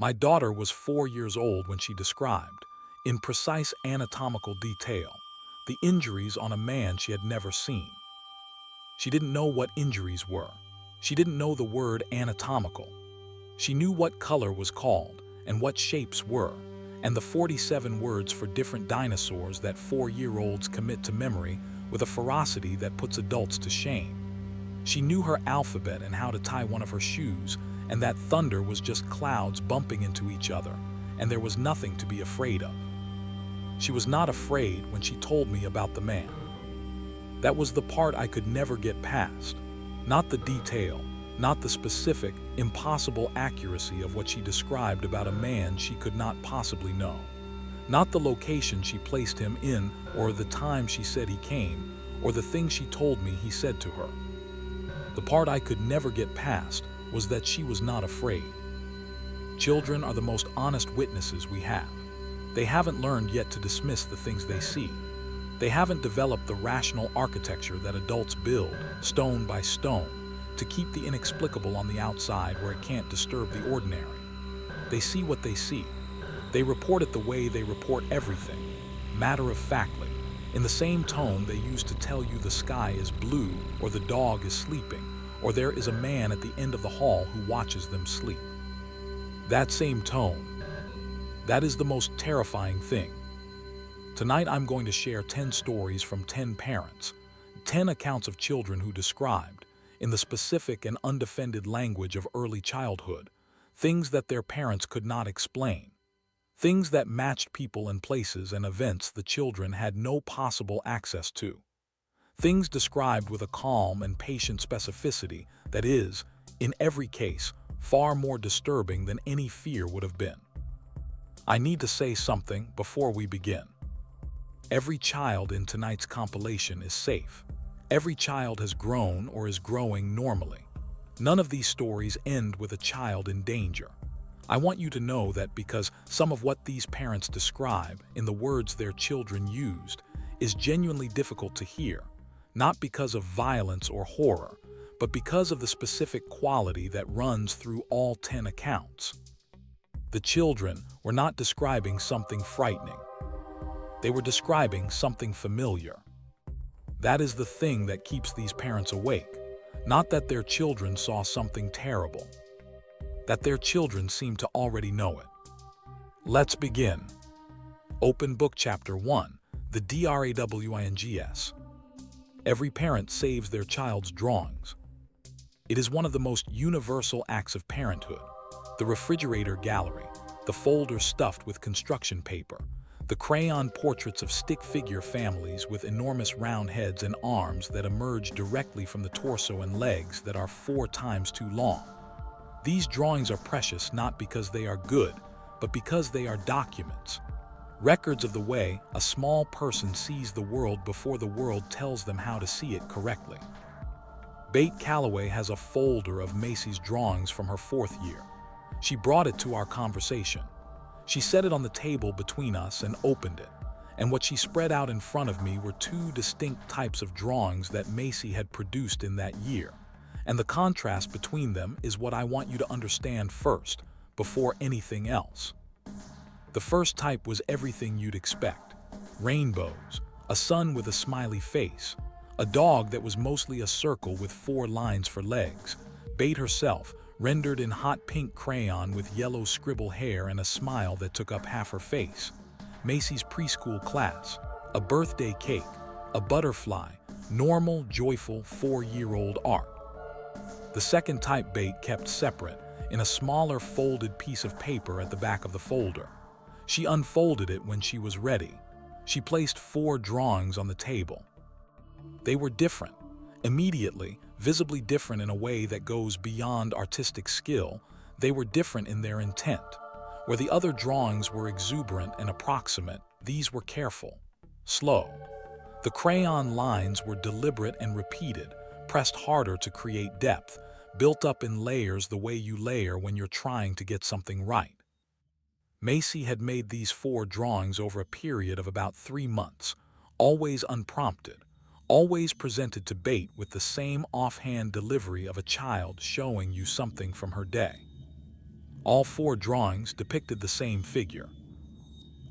My daughter was 4 years old when she described, in precise anatomical detail, the injuries on a man she had never seen. She didn't know what injuries were. She didn't know the word anatomical. She knew what color was called and what shapes were, and the 47 words for different dinosaurs that 4-year-olds commit to memory with a ferocity that puts adults to shame. She knew her alphabet and how to tie one of her shoes, and that thunder was just clouds bumping into each other, and there was nothing to be afraid of. She was not afraid when she told me about the man. That was the part I could never get past. Not the detail, not the specific, impossible accuracy of what she described about a man she could not possibly know. Not the location she placed him in, or the time she said he came, or the things she told me he said to her. The part I could never get past was that she was not afraid. Children are the most honest witnesses we have. They haven't learned yet to dismiss the things they see. They haven't developed the rational architecture that adults build, stone by stone, to keep the inexplicable on the outside where it can't disturb the ordinary. They see what they see. They report it the way they report everything, matter-of-factly, in the same tone they use to tell you the sky is blue, or the dog is sleeping, or there is a man at the end of the hall who watches them sleep. That same tone. That is the most terrifying thing. Tonight I'm going to share 10 stories from 10 parents, 10 accounts of children who described, in the specific and undefended language of early childhood, things that their parents could not explain. Things that matched people and places and events the children had no possible access to. Things described with a calm and patient specificity that is, in every case, far more disturbing than any fear would have been. I need to say something before we begin. Every child in tonight's compilation is safe. Every child has grown or is growing normally. None of these stories end with a child in danger. I want you to know that because some of what these parents describe in the words their children used is genuinely difficult to hear, not because of violence or horror, but because of the specific quality that runs through all 10 accounts. The children were not describing something frightening. They were describing something familiar. That is the thing that keeps these parents awake, not that their children saw something terrible, that their children seem to already know it. Let's begin. Open Book Chapter 1, the DRAWINGS. Every parent saves their child's drawings. It is one of the most universal acts of parenthood. The refrigerator gallery, the folder stuffed with construction paper, the crayon portraits of stick figure families with enormous round heads and arms that emerge directly from the torso and legs that are 4 times too long. These drawings are precious not because they are good, but because they are documents. Records of the way a small person sees the world before the world tells them how to see it correctly. Bate Calloway has a folder of Macy's drawings from her 4th year. She brought it to our conversation. She set it on the table between us and opened it, and what she spread out in front of me were 2 distinct types of drawings that Macy had produced in that year. And the contrast between them is what I want you to understand first, before anything else. The first type was everything you'd expect. Rainbows, a sun with a smiley face, a dog that was mostly a circle with 4 lines for legs, Bate herself, rendered in hot pink crayon with yellow scribble hair and a smile that took up half her face, Macy's preschool class, a birthday cake, a butterfly, normal, joyful 4-year-old art. The second type Bate kept separate, in a smaller folded piece of paper at the back of the folder. She unfolded it when she was ready. She placed 4 drawings on the table. They were different, immediately, visibly different in a way that goes beyond artistic skill. They were different in their intent. Where the other drawings were exuberant and approximate, these were careful, slow. The crayon lines were deliberate and repeated, pressed harder to create depth, built up in layers the way you layer when you're trying to get something right. Macy had made these 4 drawings over a period of about 3 months, always unprompted, always presented to Bate with the same offhand delivery of a child showing you something from her day. All 4 drawings depicted the same figure.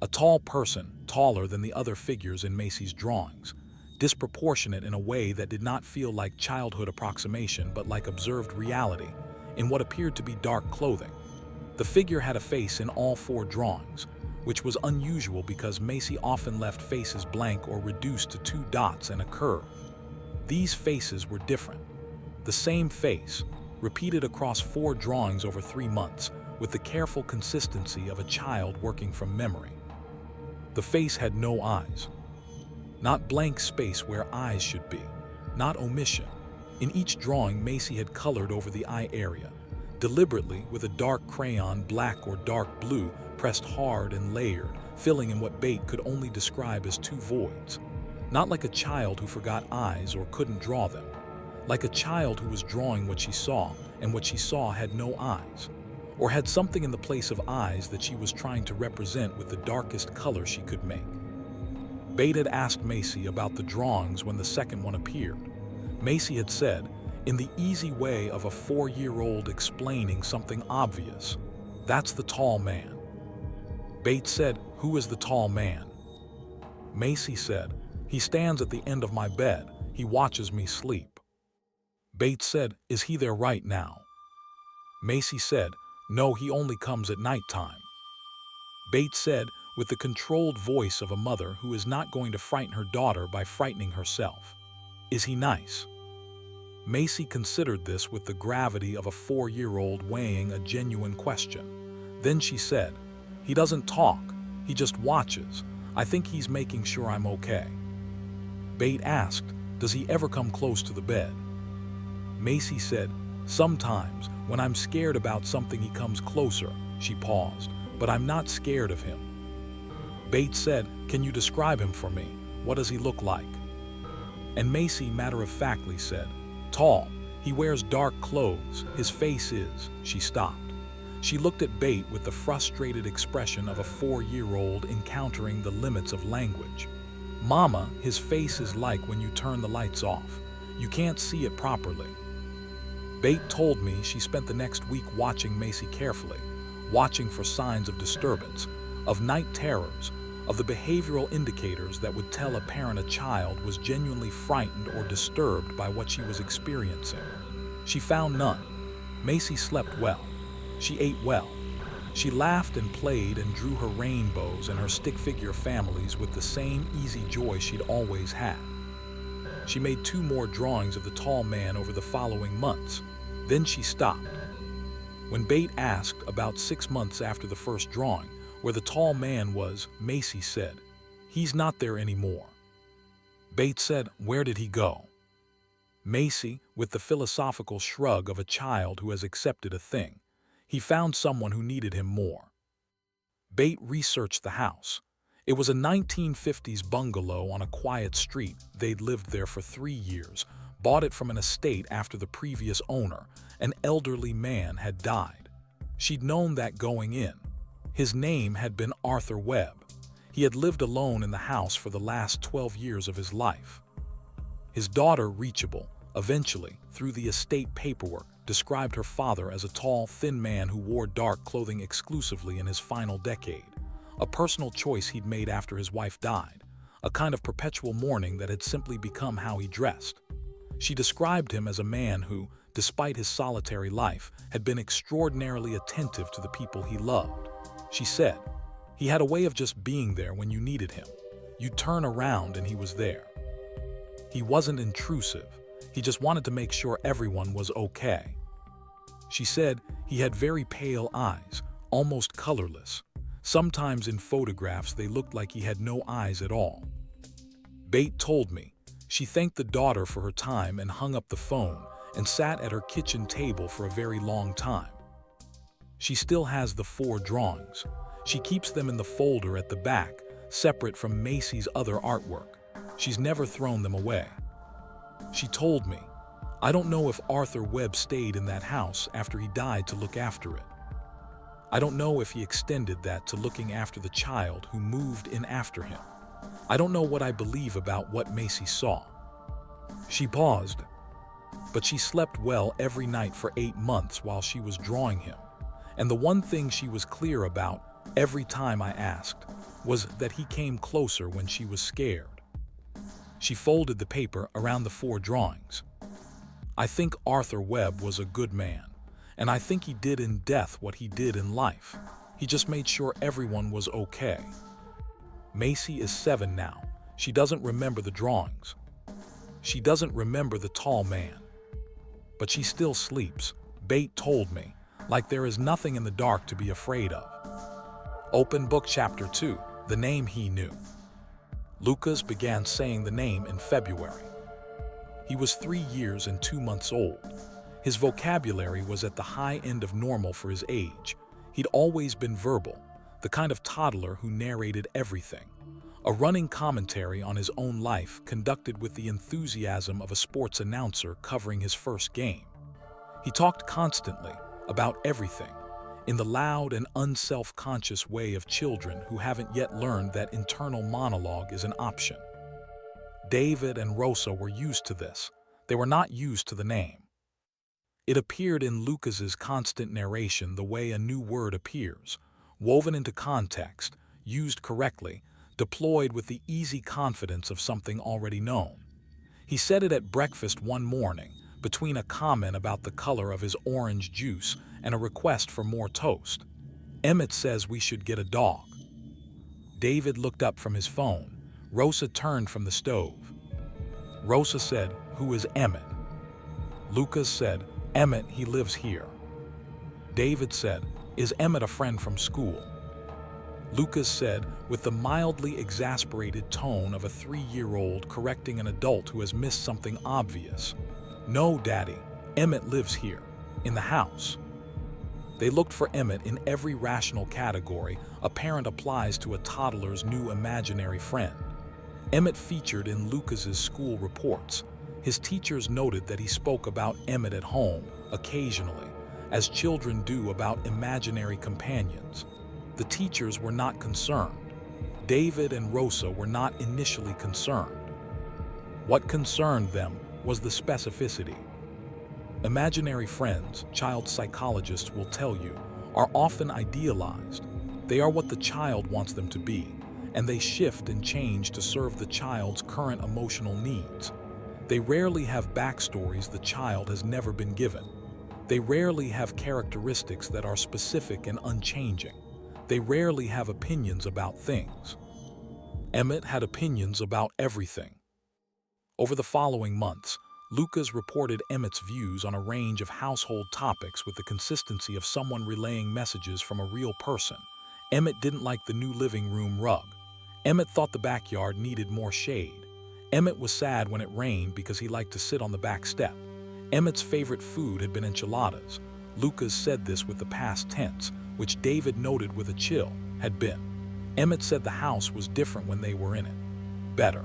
A tall person, taller than the other figures in Macy's drawings, disproportionate in a way that did not feel like childhood approximation but like observed reality, in what appeared to be dark clothing. The figure had a face in all 4 drawings, which was unusual because Macy often left faces blank or reduced to 2 dots and a curve. These faces were different. The same face, repeated across 4 drawings over 3 months, with the careful consistency of a child working from memory. The face had no eyes. Not blank space where eyes should be, not omission. In each drawing, Macy had colored over the eye area, deliberately with a dark crayon, black or dark blue, pressed hard and layered, filling in what Bate could only describe as 2 voids. Not like a child who forgot eyes or couldn't draw them. Like a child who was drawing what she saw, and what she saw had no eyes. Or had something in the place of eyes that she was trying to represent with the darkest color she could make. Bate had asked Macy about the drawings when the second one appeared. Macy had said, in the easy way of a 4-year-old explaining something obvious, "That's the tall man." Bate said, "Who is the tall man?" Macy said, "He stands at the end of my bed. He watches me sleep." Bate said, "Is he there right now?" Macy said, "No, he only comes at nighttime." Bate said, with the controlled voice of a mother who is not going to frighten her daughter by frightening herself, "Is he nice?" Macy considered this with the gravity of a 4-year-old weighing a genuine question. Then she said, "He doesn't talk, he just watches. I think he's making sure I'm okay." Bate asked, "Does he ever come close to the bed?" Macy said, "Sometimes, when I'm scared about something he comes closer." She paused, "But I'm not scared of him." Bate said, "Can you describe him for me? What does he look like?" And Macy matter-of-factly said, "Tall, he wears dark clothes, his face is." She stopped. She looked at Bate with the frustrated expression of a 4-year-old encountering the limits of language. "Mama, his face is like when you turn the lights off. You can't see it properly." Bate told me she spent the next week watching Macy carefully, watching for signs of disturbance, of night terrors, of the behavioral indicators that would tell a parent a child was genuinely frightened or disturbed by what she was experiencing. She found none. Macy slept well. She ate well. She laughed and played and drew her rainbows and her stick figure families with the same easy joy she'd always had. She made 2 more drawings of the tall man over the following months. Then she stopped. When Bate asked, about 6 months after the first drawing, where the tall man was, Macy said, "He's not there anymore." Bate said, "Where did he go?" Macy, with the philosophical shrug of a child who has accepted a thing, "He found someone who needed him more." Bate researched the house. It was a 1950s bungalow on a quiet street. They'd lived there for 3 years, bought it from an estate after the previous owner, an elderly man, had died. She'd known that going in. His name had been Arthur Webb. He had lived alone in the house for the last 12 years of his life. His daughter, Reachable, eventually, through the estate paperwork, described her father as a tall, thin man who wore dark clothing exclusively in his final decade, a personal choice he'd made after his wife died, a kind of perpetual mourning that had simply become how he dressed. She described him as a man who, despite his solitary life, had been extraordinarily attentive to the people he loved. She said, "He had a way of just being there when you needed him. You'd turn around and he was there. He wasn't intrusive. He just wanted to make sure everyone was okay." She said he had very pale eyes, almost colorless. Sometimes in photographs they looked like he had no eyes at all. Bate told me she thanked the daughter for her time and hung up the phone and sat at her kitchen table for a very long time. She still has the 4 drawings. She keeps them in the folder at the back, separate from Macy's other artwork. She's never thrown them away. She told me, "I don't know if Arthur Webb stayed in that house after he died to look after it. I don't know if he extended that to looking after the child who moved in after him. I don't know what I believe about what Macy saw." She paused. But she slept well every night for 8 months while she was drawing him. And the one thing she was clear about every time I asked was that he came closer when she was scared. She folded the paper around the 4 drawings. I think Arthur Webb was a good man, and I think he did in death what he did in life. He just made sure everyone was okay. Macy is 7 now. She doesn't remember the drawings. She doesn't remember the tall man. But she still sleeps, Bate told me, like there is nothing in the dark to be afraid of. Open book chapter 2, the name he knew. Lucas began saying the name in February. He was 3 years and 2 months old. His vocabulary was at the high end of normal for his age. He'd always been verbal, the kind of toddler who narrated everything. A running commentary on his own life conducted with the enthusiasm of a sports announcer covering his first game. He talked constantly about everything, in the loud and unself-conscious way of children who haven't yet learned that internal monologue is an option. David and Rosa were used to this. They were not used to the name. It appeared in Lucas's constant narration the way a new word appears, woven into context, used correctly, deployed with the easy confidence of something already known. He said it at breakfast one morning, between a comment about the color of his orange juice and a request for more toast. Emmett says we should get a dog. David looked up from his phone. Rosa turned from the stove. Rosa said, "Who is Emmett?" Lucas said, "Emmett, he lives here." David said, "Is Emmett a friend from school?" Lucas said, with the mildly exasperated tone of a 3-year-old correcting an adult who has missed something obvious, "No, Daddy, Emmett lives here, in the house." They looked for Emmett in every rational category a parent applies to a toddler's new imaginary friend. Emmett featured in Lucas's school reports. His teachers noted that he spoke about Emmett at home, occasionally, as children do about imaginary companions. The teachers were not concerned. David and Rosa were not initially concerned. What concerned them was the specificity. Imaginary friends, child psychologists will tell you, are often idealized. They are what the child wants them to be, and they shift and change to serve the child's current emotional needs. They rarely have backstories the child has never been given. They rarely have characteristics that are specific and unchanging. They rarely have opinions about things. Emmett had opinions about everything. Over the following months, Lucas reported Emmett's views on a range of household topics with the consistency of someone relaying messages from a real person. Emmett didn't like the new living room rug. Emmett thought the backyard needed more shade. Emmett was sad when it rained because he liked to sit on the back step. Emmett's favorite food had been enchiladas. Lucas said this with the past tense, which David noted with a chill, had been. Emmett said the house was different when they were in it. Better.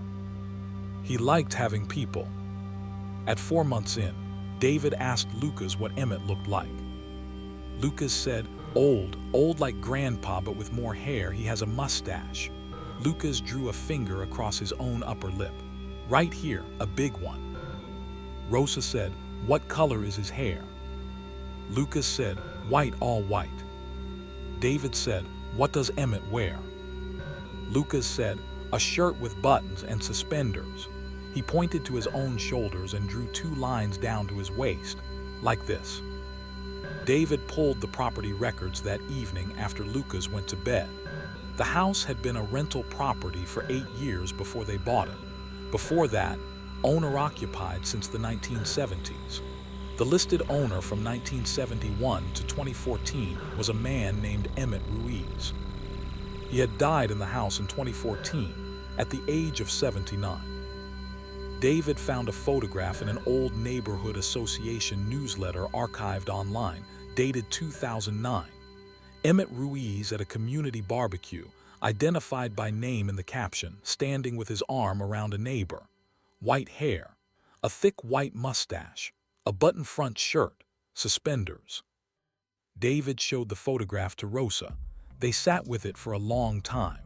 He liked having people. At 4 months in, David asked Lucas what Emmett looked like. Lucas said, old like Grandpa but with more hair, he has a mustache. Lucas drew a finger across his own upper lip. Right here, a big one. Rosa said, what color is his hair? Lucas said, white, all white. David said, what does Emmett wear? Lucas said, a shirt with buttons and suspenders. He pointed to his own shoulders and drew 2 lines down to his waist, like this. David pulled the property records that evening after Lucas went to bed. The house had been a rental property for 8 years before they bought it. Before that, owner-occupied since the 1970s. The listed owner from 1971 to 2014 was a man named Emmett Ruiz. He had died in the house in 2014 at the age of 79. David found a photograph in an old neighborhood association newsletter archived online, dated 2009. Emmett Ruiz at a community barbecue, identified by name in the caption, standing with his arm around a neighbor. White hair, a thick white mustache, a button-front shirt, suspenders. David showed the photograph to Rosa. They sat with it for a long time.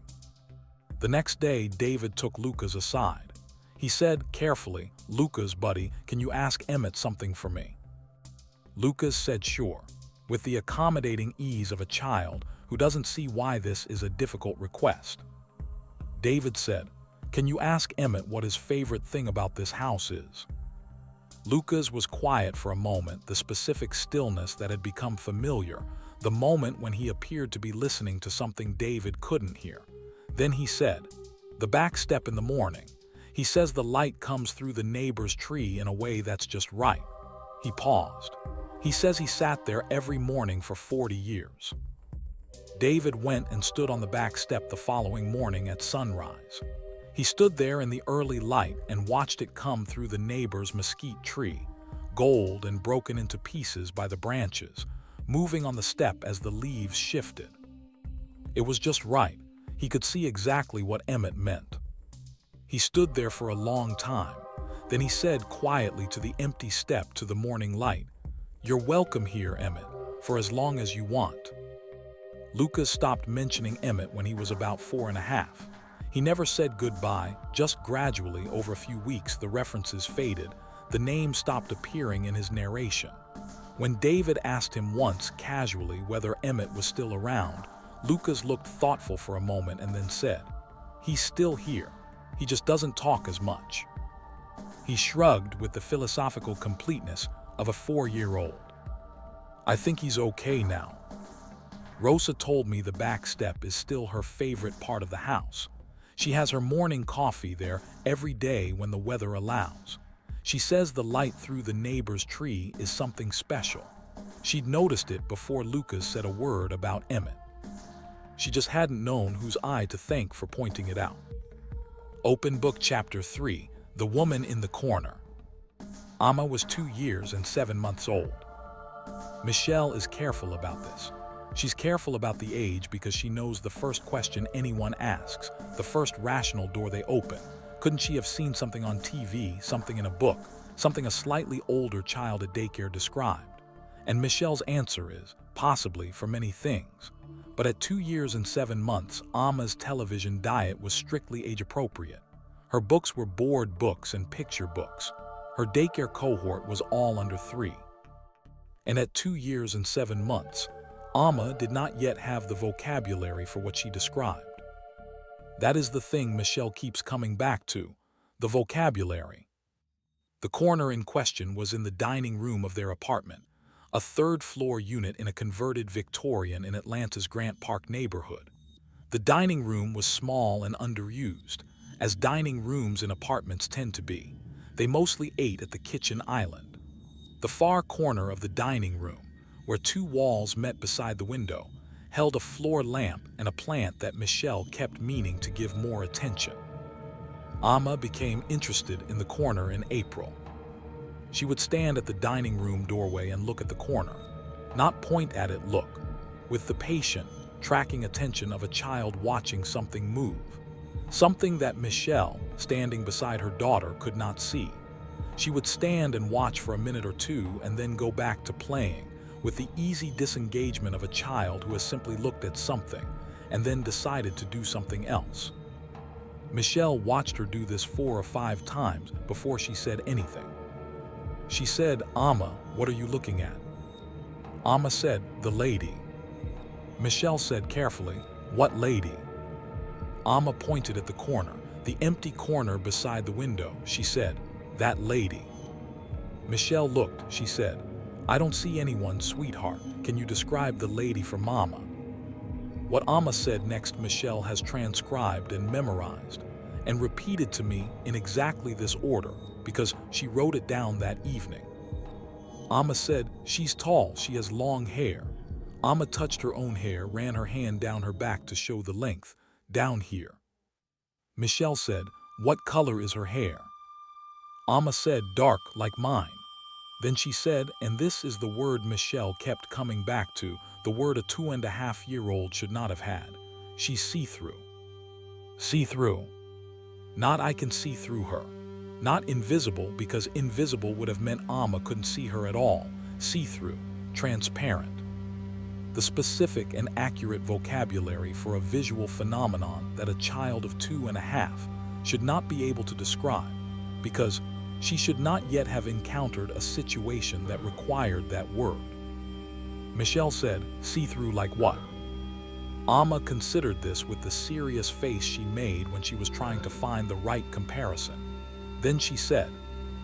The next day, David took Lucas aside. He said, carefully, Lucas, buddy, can you ask Emmett something for me? Lucas said sure. with the accommodating ease of a child who doesn't see why this is a difficult request. David said, "Can you ask Emmett what his favorite thing about this house is?" Lucas was quiet for a moment, the specific stillness that had become familiar, the moment when he appeared to be listening to something David couldn't hear. Then he said, "The back step in the morning. He says the light comes through the neighbor's tree in a way that's just right." He paused. "He says he sat there every morning for 40 years. David went and stood on the back step the following morning at sunrise. He stood there in the early light and watched it come through the neighbor's mesquite tree, gold and broken into pieces by the branches, moving on the step as the leaves shifted. It was just right. He could see exactly what Emmett meant. He stood there for a long time. Then he said quietly to the empty step to the morning light, "You're welcome here, Emmett, for as long as you want." Lucas stopped mentioning Emmett when he was about 4.5. He never said goodbye, just gradually over a few weeks the references faded, the name stopped appearing in his narration. When David asked him once casually whether Emmett was still around, Lucas looked thoughtful for a moment and then said, "He's still here. He just doesn't talk as much." He shrugged with the philosophical completeness of a 4-year-old. "I think he's okay now. Rosa told me the back step is still her favorite part of the house. She has her morning coffee there every day when the weather allows. She says the light through the neighbor's tree is something special. She'd noticed it before Lucas said a word about Emmett. She just hadn't known whose eye to thank for pointing it out." Open Book Chapter 3, The Woman in the Corner. Amma was 2 years and 7 months old. Michelle is careful about this. She's careful about the age because she knows the first question anyone asks, the first rational door they open. Couldn't she have seen something on TV, something in a book, something a slightly older child at daycare described? And Michelle's answer is, possibly, for many things. But at 2 years and 7 months, Amma's television diet was strictly age-appropriate. Her books were board books and picture books. Her daycare cohort was all under 3. And at 2 years and 7 months, Amma did not yet have the vocabulary for what she described. That is the thing Michelle keeps coming back to, the vocabulary. The corner in question was in the dining room of their apartment, a third-floor unit in a converted Victorian in Atlanta's Grant Park neighborhood. The dining room was small and underused, as dining rooms in apartments tend to be. They mostly ate at the kitchen island. The far corner of the dining room, where 2 walls met beside the window, held a floor lamp and a plant that Michelle kept meaning to give more attention. Amma became interested in the corner in April. She would stand at the dining room doorway and look at the corner, not point at it, look, with the patient, tracking attention of a child watching something move, something that Michelle, standing beside her daughter, could not see. She would stand and watch for a minute or two and then go back to playing, with the easy disengagement of a child who has simply looked at something and then decided to do something else. Michelle watched her do this 4 or 5 times before she said anything. She said, "Amma, what are you looking at?" Amma said, "The lady." Michelle said carefully, "What lady?" Amma pointed at the corner, the empty corner beside the window. She said, "That lady." Michelle looked. She said, "I don't see anyone, sweetheart. Can you describe the lady for Mama?" What Amma said next Michelle has transcribed and memorized and repeated to me in exactly this order because she wrote it down that evening. Amma said, "She's tall, she has long hair." Amma touched her own hair, ran her hand down her back to show the length, down here. Michelle said, "What color is her hair?" Amma said, "Dark, like mine." Then she said, and this is the word Michelle kept coming back to, the word a 2.5-year-old should not have had. She's see-through. See-through. Not I can see through her. Not invisible, because invisible would have meant Amma couldn't see her at all. See-through. Transparent. The specific and accurate vocabulary for a visual phenomenon that a child of 2.5 should not be able to describe, because she should not yet have encountered a situation that required that word. Michelle said, "See-through like what?" Amma considered this with the serious face she made when she was trying to find the right comparison. Then she said,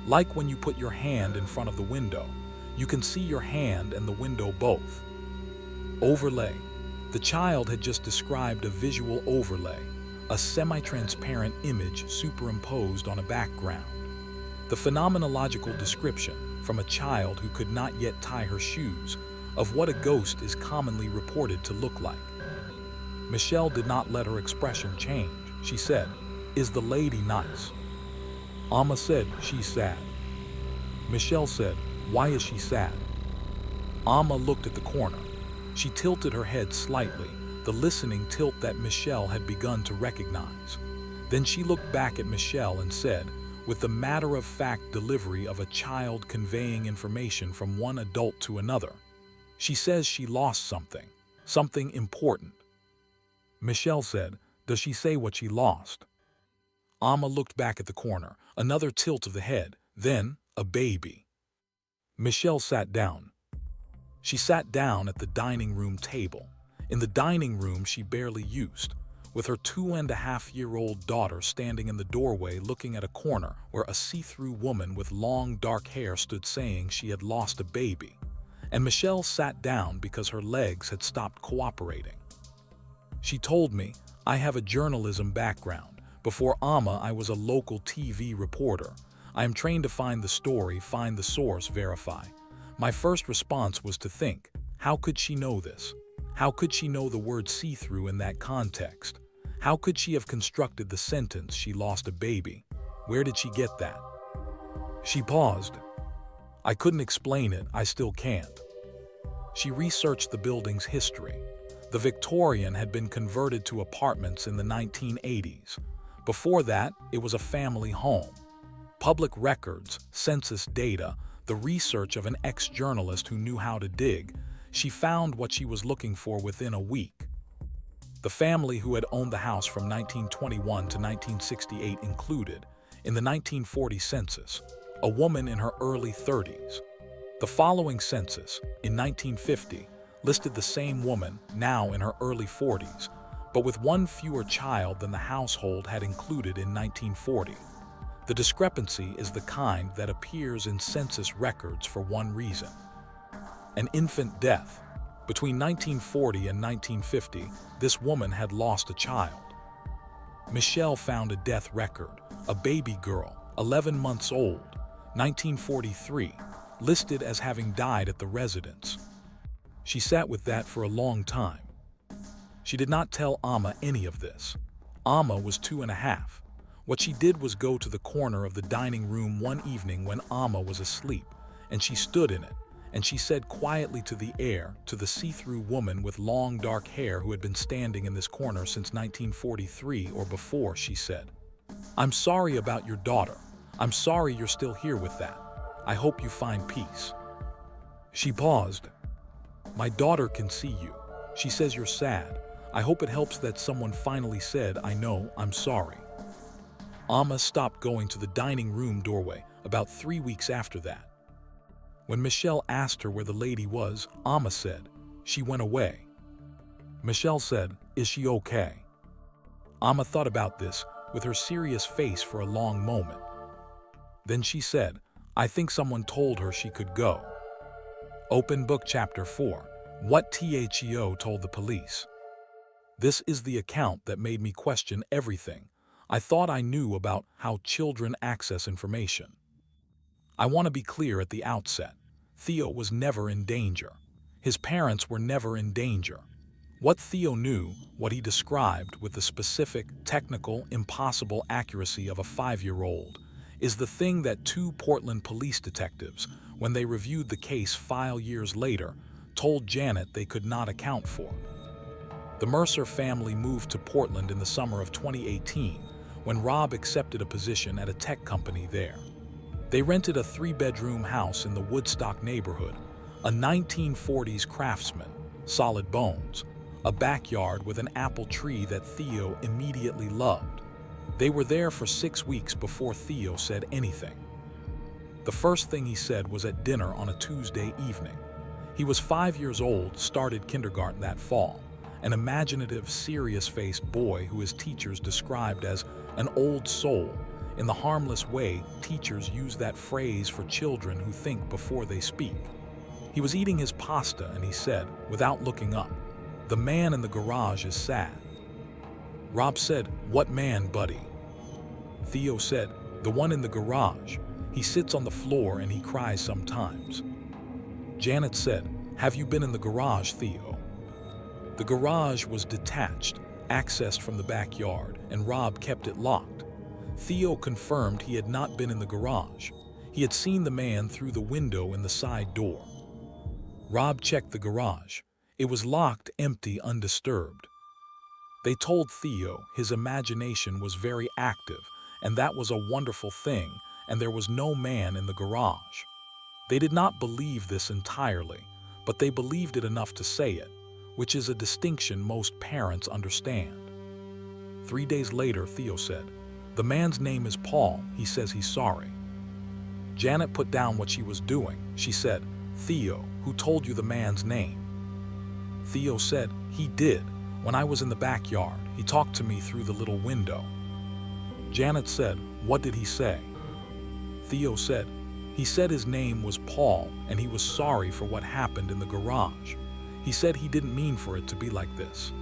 "Like when you put your hand in front of the window. You can see your hand and the window both." Overlay. The child had just described a visual overlay, a semi-transparent image superimposed on a background. The phenomenological description, from a child who could not yet tie her shoes, of what a ghost is commonly reported to look like. Michelle did not let her expression change. She said, "Is the lady nice?" Amma said, "She's sad." Michelle said, "Why is she sad?" Amma looked at the corner. She tilted her head slightly, the listening tilt that Michelle had begun to recognize. Then she looked back at Michelle and said, with the matter-of-fact delivery of a child conveying information from one adult to another, "She says she lost something, something important." Michelle said, "Does she say what she lost?" Amma looked back at the corner, another tilt of the head, then a baby. Michelle sat down. She sat down at the dining room table, in the dining room she barely used, with her 2.5-year-old daughter standing in the doorway looking at a corner where a see-through woman with long dark hair stood saying she had lost a baby. And Michelle sat down because her legs had stopped cooperating. She told me, "I have a journalism background. Before Amma, I was a local TV reporter. I am trained to find the story, find the source, verify." My first response was to think, how could she know this? How could she know the word see-through in that context? How could she have constructed the sentence, "She lost a baby"? Where did she get that? She paused. I couldn't explain it, I still can't. She researched the building's history. The Victorian had been converted to apartments in the 1980s. Before that, it was a family home. Public records, census data, the research of an ex-journalist who knew how to dig, she found what she was looking for within a week. The family who had owned the house from 1921 to 1968 included, in the 1940 census, a woman in her early 30s. The following census, in 1950, listed the same woman, now in her early 40s, but with one fewer child than the household had included in 1940. The discrepancy is the kind that appears in census records for one reason: an infant death. Between 1940 and 1950, this woman had lost a child. Michelle found a death record, a baby girl, 11 months old, 1943, listed as having died at the residence. She sat with that for a long time. She did not tell Amma any of this. Amma was 2.5. What she did was go to the corner of the dining room one evening when Amma was asleep, and she stood in it, and she said quietly to the air, to the see-through woman with long dark hair who had been standing in this corner since 1943 or before, she said, "I'm sorry about your daughter. I'm sorry you're still here with that. I hope you find peace." She paused. "My daughter can see you. She says you're sad. I hope it helps that someone finally said, 'I know, I'm sorry.'" Amma stopped going to the dining room doorway about 3 weeks after that. When Michelle asked her where the lady was, Amma said, "She went away." Michelle said, "Is she okay?" Amma thought about this with her serious face for a long moment. Then she said, "I think someone told her she could go." Open Book Chapter 4. What THEO told the police. This is the account that made me question everything I thought I knew about how children access information. I want to be clear at the outset. Theo was never in danger. His parents were never in danger. What Theo knew, what he described with the specific, technical, impossible accuracy of a 5-year-old, is the thing that 2 Portland police detectives, when they reviewed the case file years later, told Janet they could not account for. The Mercer family moved to Portland in the summer of 2018, when Rob accepted a position at a tech company there. They rented a 3-bedroom house in the Woodstock neighborhood, a 1940s Craftsman, solid bones, a backyard with an apple tree that Theo immediately loved. They were there for 6 weeks before Theo said anything. The first thing he said was at dinner on a Tuesday evening. He was 5 years old, started kindergarten that fall, an imaginative, serious-faced boy who his teachers described as an old soul. In the harmless way teachers use that phrase for children who think before they speak. He was eating his pasta and he said, without looking up, "The man in the garage is sad." Rob said, "What man, buddy?" Theo said, "The one in the garage. He sits on the floor and he cries sometimes." Janet said, "Have you been in the garage, Theo?" The garage was detached, accessed from the backyard, and Rob kept it locked. Theo confirmed he had not been in the garage. He had seen the man through the window in the side door. Rob checked the garage. It was locked, empty, undisturbed. They told Theo his imagination was very active, and that was a wonderful thing, and there was no man in the garage. They did not believe this entirely, but they believed it enough to say it, which is a distinction most parents understand. 3 days later, Theo said, "The man's name is Paul. He says he's sorry." Janet put down what she was doing. She said, "Theo, who told you the man's name?" Theo said, "He did. When I was in the backyard, he talked to me through the little window." Janet said, "What did he say?" Theo said, "He said his name was Paul and he was sorry for what happened in the garage. He said he didn't mean for it to be like this."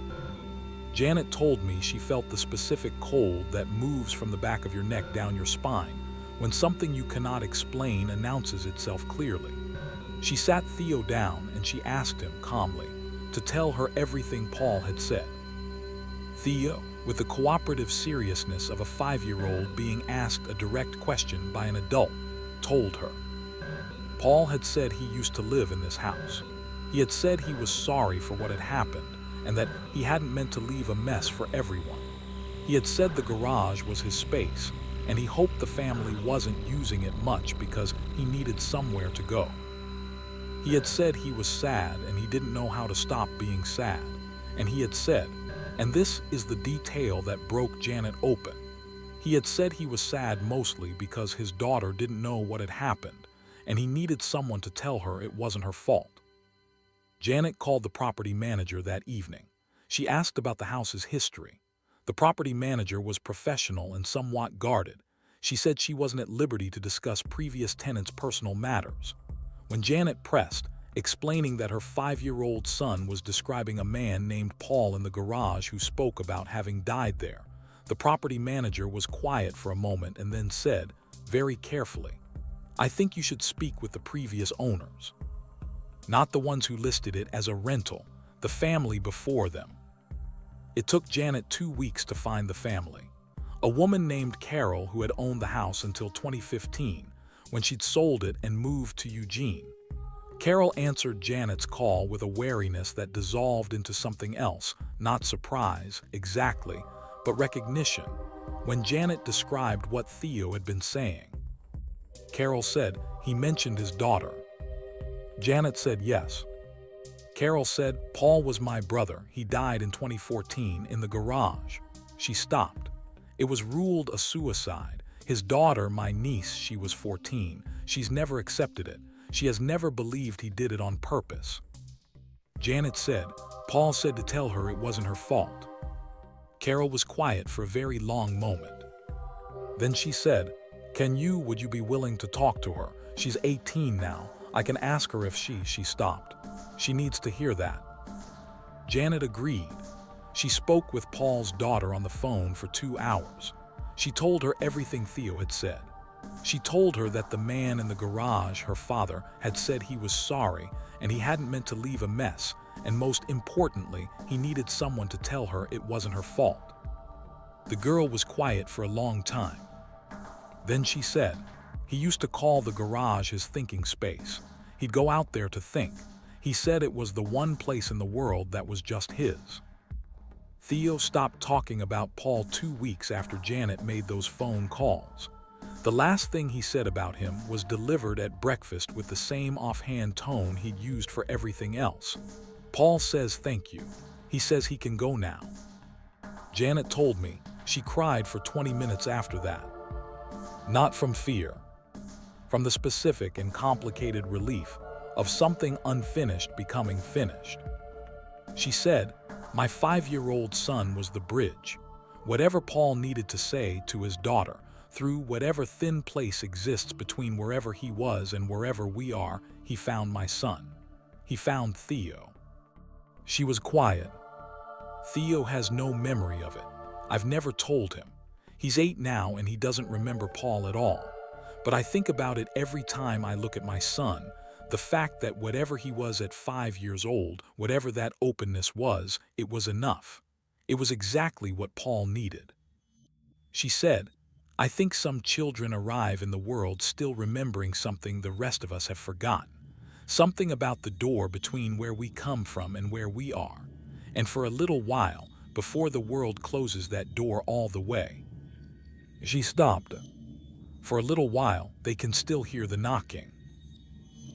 Janet told me she felt the specific cold that moves from the back of your neck down your spine when something you cannot explain announces itself clearly. She sat Theo down and she asked him calmly to tell her everything Paul had said. Theo, with the cooperative seriousness of a 5-year-old being asked a direct question by an adult, told her. Paul had said he used to live in this house. He had said he was sorry for what had happened and that he hadn't meant to leave a mess for everyone. He had said the garage was his space, and he hoped the family wasn't using it much because he needed somewhere to go. He had said he was sad and he didn't know how to stop being sad. And he had said, and this is the detail that broke Janet open, he had said he was sad mostly because his daughter didn't know what had happened, and he needed someone to tell her it wasn't her fault. Janet called the property manager that evening. She asked about the house's history. The property manager was professional and somewhat guarded. She said she wasn't at liberty to discuss previous tenants' personal matters. When Janet pressed, explaining that her 5-year-old son was describing a man named Paul in the garage who spoke about having died there, the property manager was quiet for a moment and then said, very carefully, "I think you should speak with the previous owners. Not the ones who listed it as a rental, the family before them." It took Janet 2 weeks to find the family. A woman named Carol who had owned the house until 2015, when she'd sold it and moved to Eugene. Carol answered Janet's call with a wariness that dissolved into something else, not surprise, exactly, but recognition, when Janet described what Theo had been saying. Carol said, "He mentioned his daughter." Janet said yes. Carol said, "Paul was my brother. He died in 2014 in the garage." She stopped. It was ruled a suicide. His daughter, my niece, she was 14. She's never accepted it. She has never believed he did it on purpose. Janet said, "Paul said to tell her it wasn't her fault." Carol was quiet for a very long moment. Then she said, Would you be willing to talk to her? She's 18 now. I can ask her if she stopped. She needs to hear that." Janet agreed. She spoke with Paul's daughter on the phone for 2 hours. She told her everything Theo had said. She told her that the man in the garage, her father, had said he was sorry and he hadn't meant to leave a mess, and most importantly, he needed someone to tell her it wasn't her fault. The girl was quiet for a long time. Then she said, "He used to call the garage his thinking space. He'd go out there to think. He said it was the one place in the world that was just his." Theo stopped talking about Paul 2 weeks after Janet made those phone calls. The last thing he said about him was delivered at breakfast with the same offhand tone he'd used for everything else. "Paul says thank you. He says he can go now." Janet told me she cried for 20 minutes after that. Not from fear. From the specific and complicated relief of something unfinished becoming finished. She said, "My 5-year-old son was the bridge. Whatever Paul needed to say to his daughter, through whatever thin place exists between wherever he was and wherever we are, he found my son. He found Theo." She was quiet. "Theo has no memory of it. I've never told him. He's 8 now and he doesn't remember Paul at all. But I think about it every time I look at my son, the fact that whatever he was at 5 years old, whatever that openness was, it was enough. It was exactly what Paul needed." She said, "I think some children arrive in the world still remembering something the rest of us have forgotten. Something about the door between where we come from and where we are. And for a little while, before the world closes that door all the way." She stopped. "For a little while, they can still hear the knocking."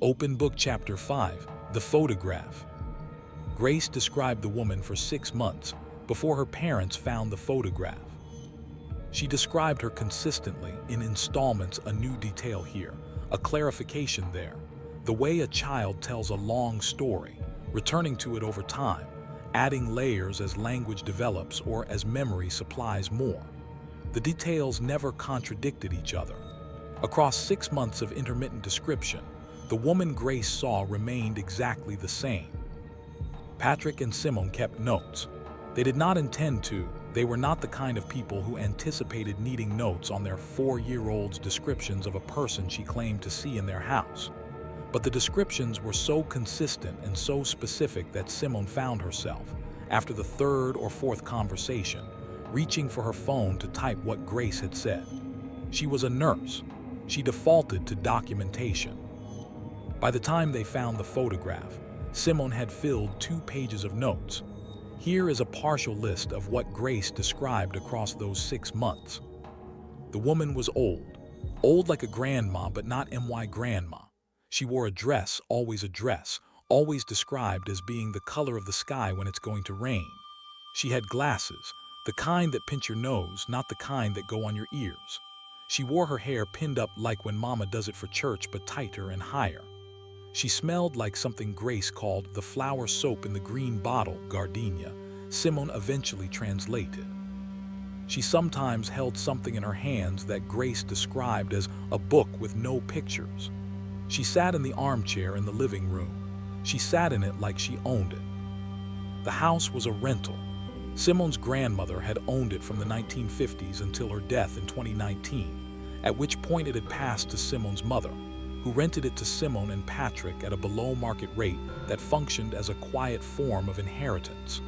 Open Book Chapter 5, The Photograph. Grace described the woman for 6 months before her parents found the photograph. She described her consistently, in installments, a new detail here, a clarification there, the way a child tells a long story, returning to it over time, adding layers as language develops or as memory supplies more. The details never contradicted each other. Across 6 months of intermittent description, the woman Grace saw remained exactly the same. Patrick and Simone kept notes. They did not intend to. They were not the kind of people who anticipated needing notes on their 4-year-old's descriptions of a person she claimed to see in their house. But the descriptions were so consistent and so specific that Simone found herself, after the 3rd or 4th conversation, reaching for her phone to type what Grace had said. She was a nurse. She defaulted to documentation. By the time they found the photograph, Simone had filled 2 pages of notes. Here is a partial list of what Grace described across those 6 months. The woman was old like a grandma, but not my grandma. She wore a dress, always described as being the color of the sky when it's going to rain. She had glasses, the kind that pinch your nose, not the kind that go on your ears. She wore her hair pinned up like when Mama does it for church, but tighter and higher. She smelled like something Grace called the flower soap in the green bottle, gardenia, Simone eventually translated. She sometimes held something in her hands that Grace described as a book with no pictures. She sat in the armchair in the living room. She sat in it like she owned it. The house was a rental. Simone's grandmother had owned it from the 1950s until her death in 2019, at which point it had passed to Simone's mother, who rented it to Simone and Patrick at a below-market rate that functioned as a quiet form of inheritance.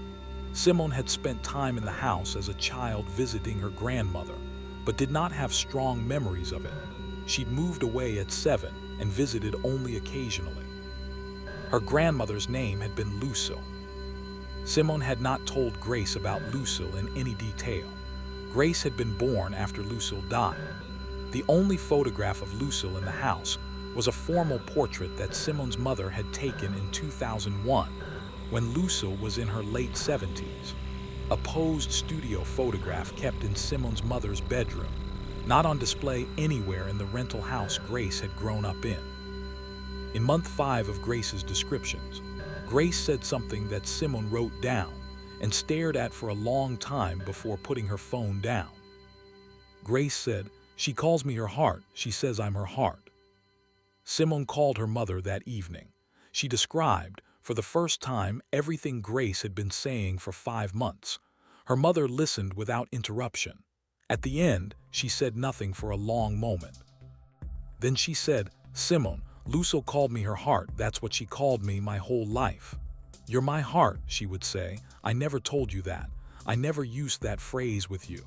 Simone had spent time in the house as a child visiting her grandmother, but did not have strong memories of it. She'd moved away at 7 and visited only occasionally. Her grandmother's name had been Lucille. Simone had not told Grace about Lucille in any detail. Grace had been born after Lucille died. The only photograph of Lucille in the house was a formal portrait that Simone's mother had taken in 2001, when Lucille was in her late 70s. A posed studio photograph kept in Simone's mother's bedroom, not on display anywhere in the rental house Grace had grown up in. In month 5 of Grace's descriptions, Grace said something that Simone wrote down and stared at for a long time before putting her phone down. Grace said, "She calls me her heart. She says I'm her heart." Simone called her mother that evening. She described, for the first time, everything Grace had been saying for 5 months. Her mother listened without interruption. At the end, she said nothing for a long moment. Then she said, "Simone, Lucille called me her heart. That's what she called me my whole life. 'You're my heart,' she would say. 'I never told you that. I never used that phrase with you.'"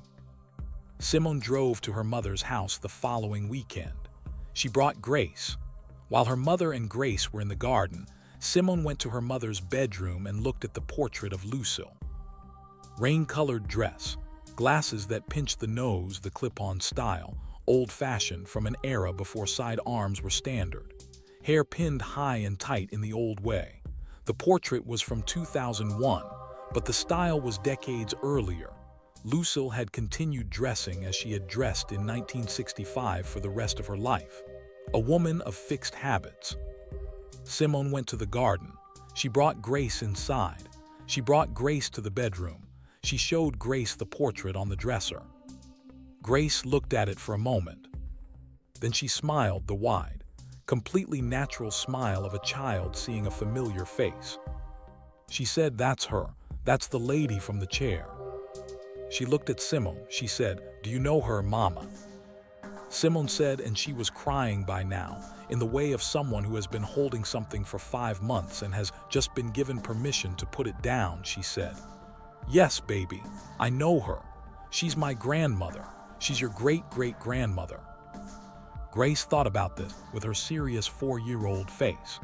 Simone drove to her mother's house the following weekend. She brought Grace. While her mother and Grace were in the garden, Simone went to her mother's bedroom and looked at the portrait of Lucille. Rain-colored dress, glasses that pinched the nose, the clip-on style, old-fashioned from an era before side arms were standard. Hair pinned high and tight in the old way. The portrait was from 2001, but the style was decades earlier. Lucille had continued dressing as she had dressed in 1965 for the rest of her life. A woman of fixed habits. Simone went to the garden. She brought Grace inside. She brought Grace to the bedroom. She showed Grace the portrait on the dresser. Grace looked at it for a moment. Then she smiled the wide, completely natural smile of a child seeing a familiar face. She said, "That's her. That's the lady from the chair." She looked at Simone. She said, "Do you know her, Mama?" Simone said, and she was crying by now, in the way of someone who has been holding something for 5 months and has just been given permission to put it down. She said, "Yes, baby, I know her. She's my grandmother. She's your great-great-grandmother." Grace thought about this with her serious 4-year-old face.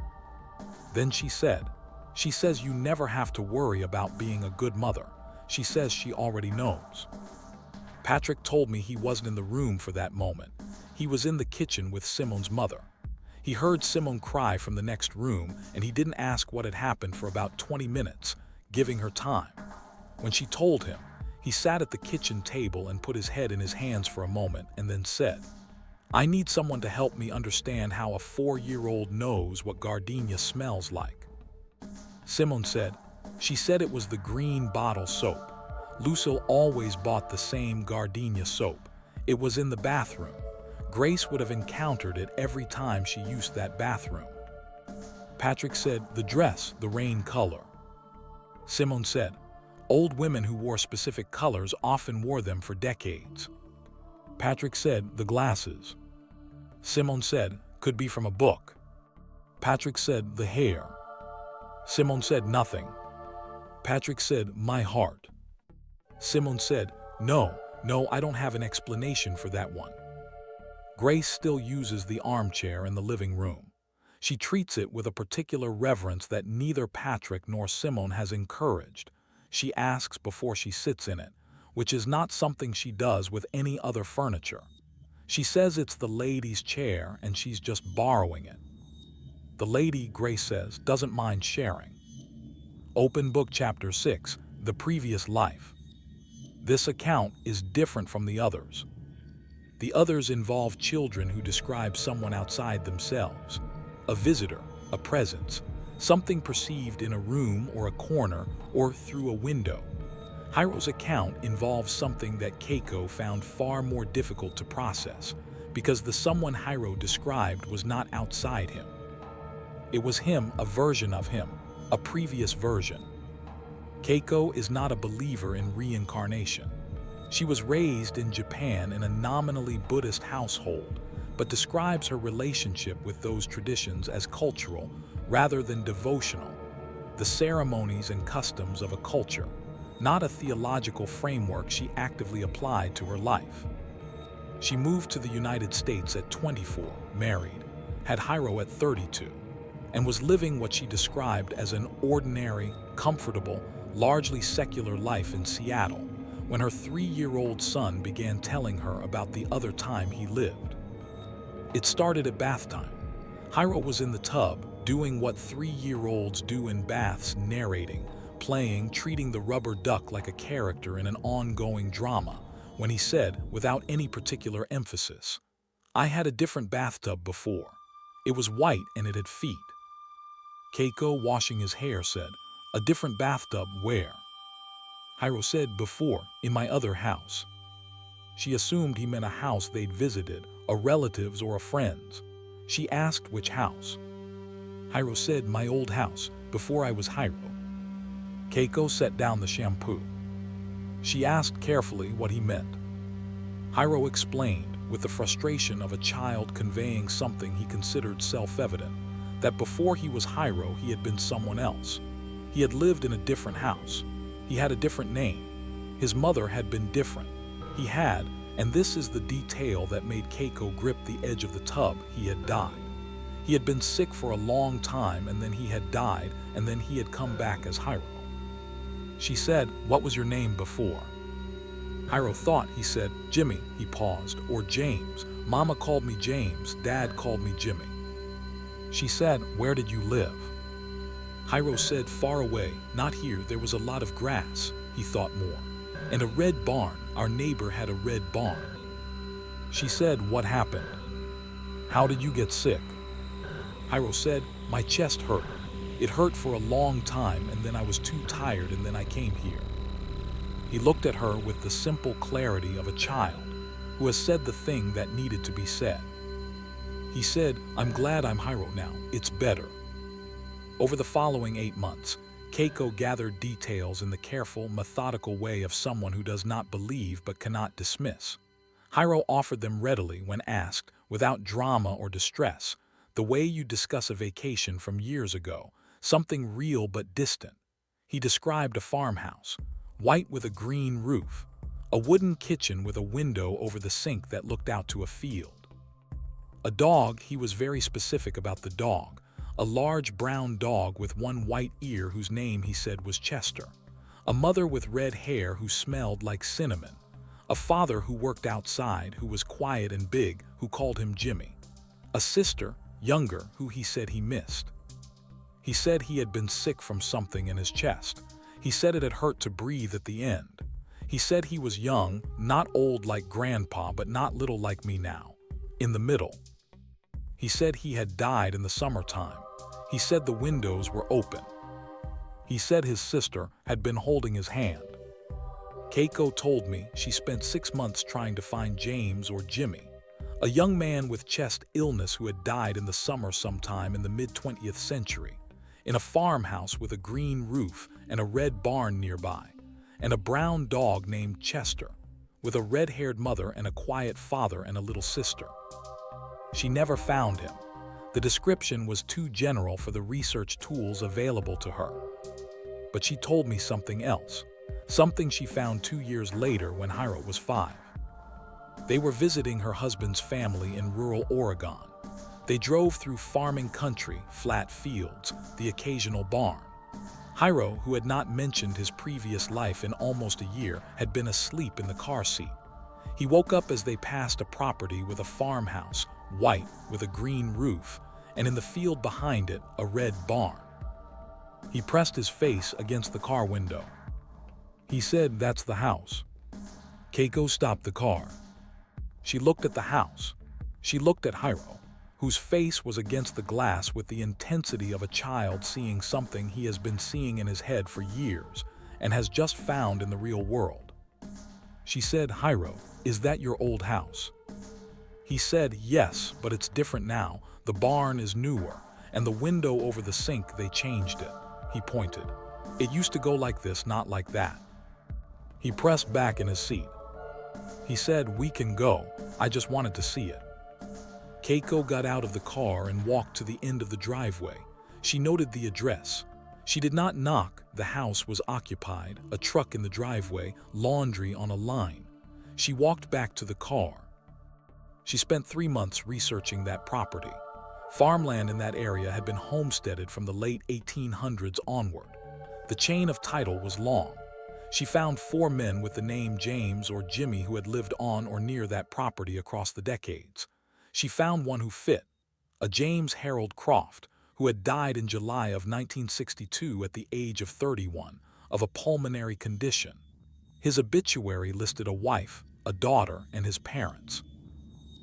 Then she said, "She says you never have to worry about being a good mother. She says she already knows." Patrick told me he wasn't in the room for that moment. He was in the kitchen with Simone's mother. He heard Simone cry from the next room, and he didn't ask what had happened for about 20 minutes, giving her time. When she told him, he sat at the kitchen table and put his head in his hands for a moment and then said, "I need someone to help me understand how a 4-year-old knows what gardenia smells like." Simone said, "She said it was the green bottle soap. Lucille always bought the same gardenia soap. It was in the bathroom. Grace would have encountered it every time she used that bathroom." Patrick said, "The dress, the rain color." Simone said, "Old women who wore specific colors often wore them for decades." Patrick said, "The glasses." Simone said, "Could be from a book." Patrick said, "The hair." Simone said, "Nothing." Patrick said, "My heart." Simone said, No, I don't have an explanation for that one." Grace still uses the armchair in the living room. She treats it with a particular reverence that neither Patrick nor Simone has encouraged. She asks before she sits in it, which is not something she does with any other furniture. She says it's the lady's chair and she's just borrowing it. The lady, Grace says, doesn't mind sharing. Open Book Chapter 6, The Previous Life. This account is different from the others. The others involve children who describe someone outside themselves, a visitor, a presence, something perceived in a room or a corner or through a window. Hiro's account involves something that Keiko found far more difficult to process because the someone Hiro described was not outside him. It was him, a version of him, a previous version. Keiko is not a believer in reincarnation. She was raised in Japan in a nominally Buddhist household, but describes her relationship with those traditions as cultural rather than devotional, the ceremonies and customs of a culture, not a theological framework she actively applied to her life. She moved to the United States at 24, married, had Hiro at 32, and was living what she described as an ordinary, comfortable, largely secular life in Seattle when her 3-year-old son began telling her about the other time he lived. It started at bath time. Hiro was in the tub, doing what 3-year-olds do in baths, narrating, playing, treating the rubber duck like a character in an ongoing drama, when he said, without any particular emphasis, "I had a different bathtub before. It was white and it had feet." Keiko, washing his hair, said, "A different bathtub where?" Hiro said, "Before, in my other house." She assumed he meant a house they'd visited, a relative's or a friend's. She asked which house. Hiro said, "My old house, before I was Hiro." Keiko set down the shampoo. She asked carefully what he meant. Hiro explained, with the frustration of a child conveying something he considered self-evident, that before he was Hiro, he had been someone else. He had lived in a different house. He had a different name. His mother had been different. He had, and this is the detail that made Keiko grip the edge of the tub, he had died. He had been sick for a long time, and then he had died, and then he had come back as Hiro. She said, "What was your name before?" Hiro thought he said, "Jimmy," he paused, "or James. Mama called me James, Dad called me Jimmy." She said, "Where did you live?" Hiro said, "Far away, not here, there was a lot of grass," he thought more. "And a red barn, our neighbor had a red barn." She said, "What happened? How did you get sick?" Hiro said, My chest hurt. It hurt for a long time, and then I was too tired, and then I came here." He looked at her with the simple clarity of a child who has said the thing that needed to be said. He said, "I'm glad I'm Hiro now. It's better." Over the following 8 months, Keiko gathered details in the careful, methodical way of someone who does not believe but cannot dismiss. Hiro offered them readily when asked, without drama or distress, the way you discuss a vacation from years ago, something real but distant. He described a farmhouse, white with a green roof, a wooden kitchen with a window over the sink that looked out to a field. A dog, he was very specific about the dog, a large brown dog with one white ear whose name he said was Chester, a mother with red hair who smelled like cinnamon, a father who worked outside who was quiet and big who called him Jimmy, a sister, younger, who he said he missed. He said he had been sick from something in his chest. He said it had hurt to breathe at the end. He said he was young, not old like grandpa, but not little like me now, in the middle. He said he had died in the summertime. He said the windows were open. He said his sister had been holding his hand. Keiko told me she spent 6 months trying to find James or Jimmy, a young man with chest illness who had died in the summer sometime in the mid-20th century, in a farmhouse with a green roof and a red barn nearby, and a brown dog named Chester, with a red-haired mother and a quiet father and a little sister. She never found him. The description was too general for the research tools available to her. But she told me something else, something she found 2 years later when Hiro was 5. They were visiting her husband's family in rural Oregon. They drove through farming country, flat fields, the occasional barn. Hiro, who had not mentioned his previous life in almost a year, had been asleep in the car seat. He woke up as they passed a property with a farmhouse, white with a green roof, and in the field behind it, a red barn. He pressed his face against the car window. He said, "That's the house." Keiko stopped the car. She looked at the house. She looked at Hiro, whose face was against the glass with the intensity of a child seeing something he has been seeing in his head for years and has just found in the real world. She said, "Hiro, is that your old house?" He said, "Yes, but it's different now. The barn is newer, and the window over the sink, they changed it." He pointed. "It used to go like this, not like that." He pressed back in his seat. He said, "We can go. I just wanted to see it." Keiko got out of the car and walked to the end of the driveway. She noted the address. She did not knock. The house was occupied, a truck in the driveway, laundry on a line. She walked back to the car. She spent 3 months researching that property. Farmland in that area had been homesteaded from the late 1800s onward. The chain of title was long. She found 4 men with the name James or Jimmy who had lived on or near that property across the decades. She found one who fit, a James Harold Croft, who had died in July of 1962 at the age of 31, of a pulmonary condition. His obituary listed a wife, a daughter, and his parents.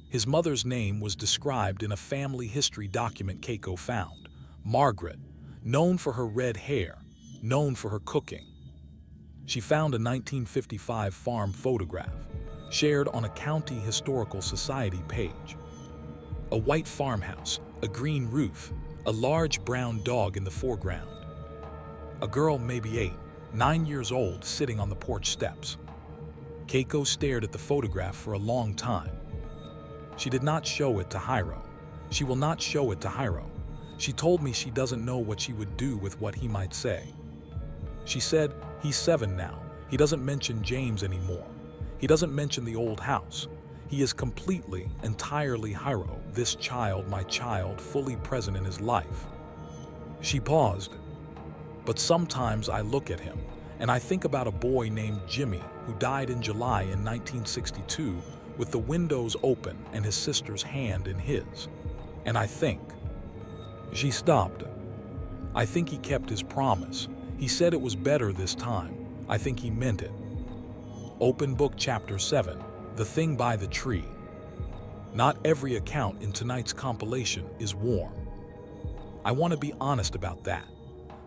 His mother's name was described in a family history document Keiko found, Margaret, known for her red hair, known for her cooking. She found a 1955 farm photograph, shared on a County Historical Society page. A white farmhouse, a green roof, a large brown dog in the foreground. A girl, maybe 8, 9 years old, sitting on the porch steps. Keiko stared at the photograph for a long time. She did not show it to Hiro. She will not show it to Hiro. She told me she doesn't know what she would do with what he might say. She said, "He's 7 now. He doesn't mention James anymore. He doesn't mention the old house. He is completely, entirely Hiro, this child, my child, fully present in his life." She paused. "But sometimes I look at him, and I think about a boy named Jimmy who died in July in 1962 with the windows open and his sister's hand in his. And I think..." She stopped. "I think he kept his promise. He said it was better this time. I think he meant it." Open Book Chapter 7, The Thing by the Tree. Not every account in tonight's compilation is warm. I want to be honest about that.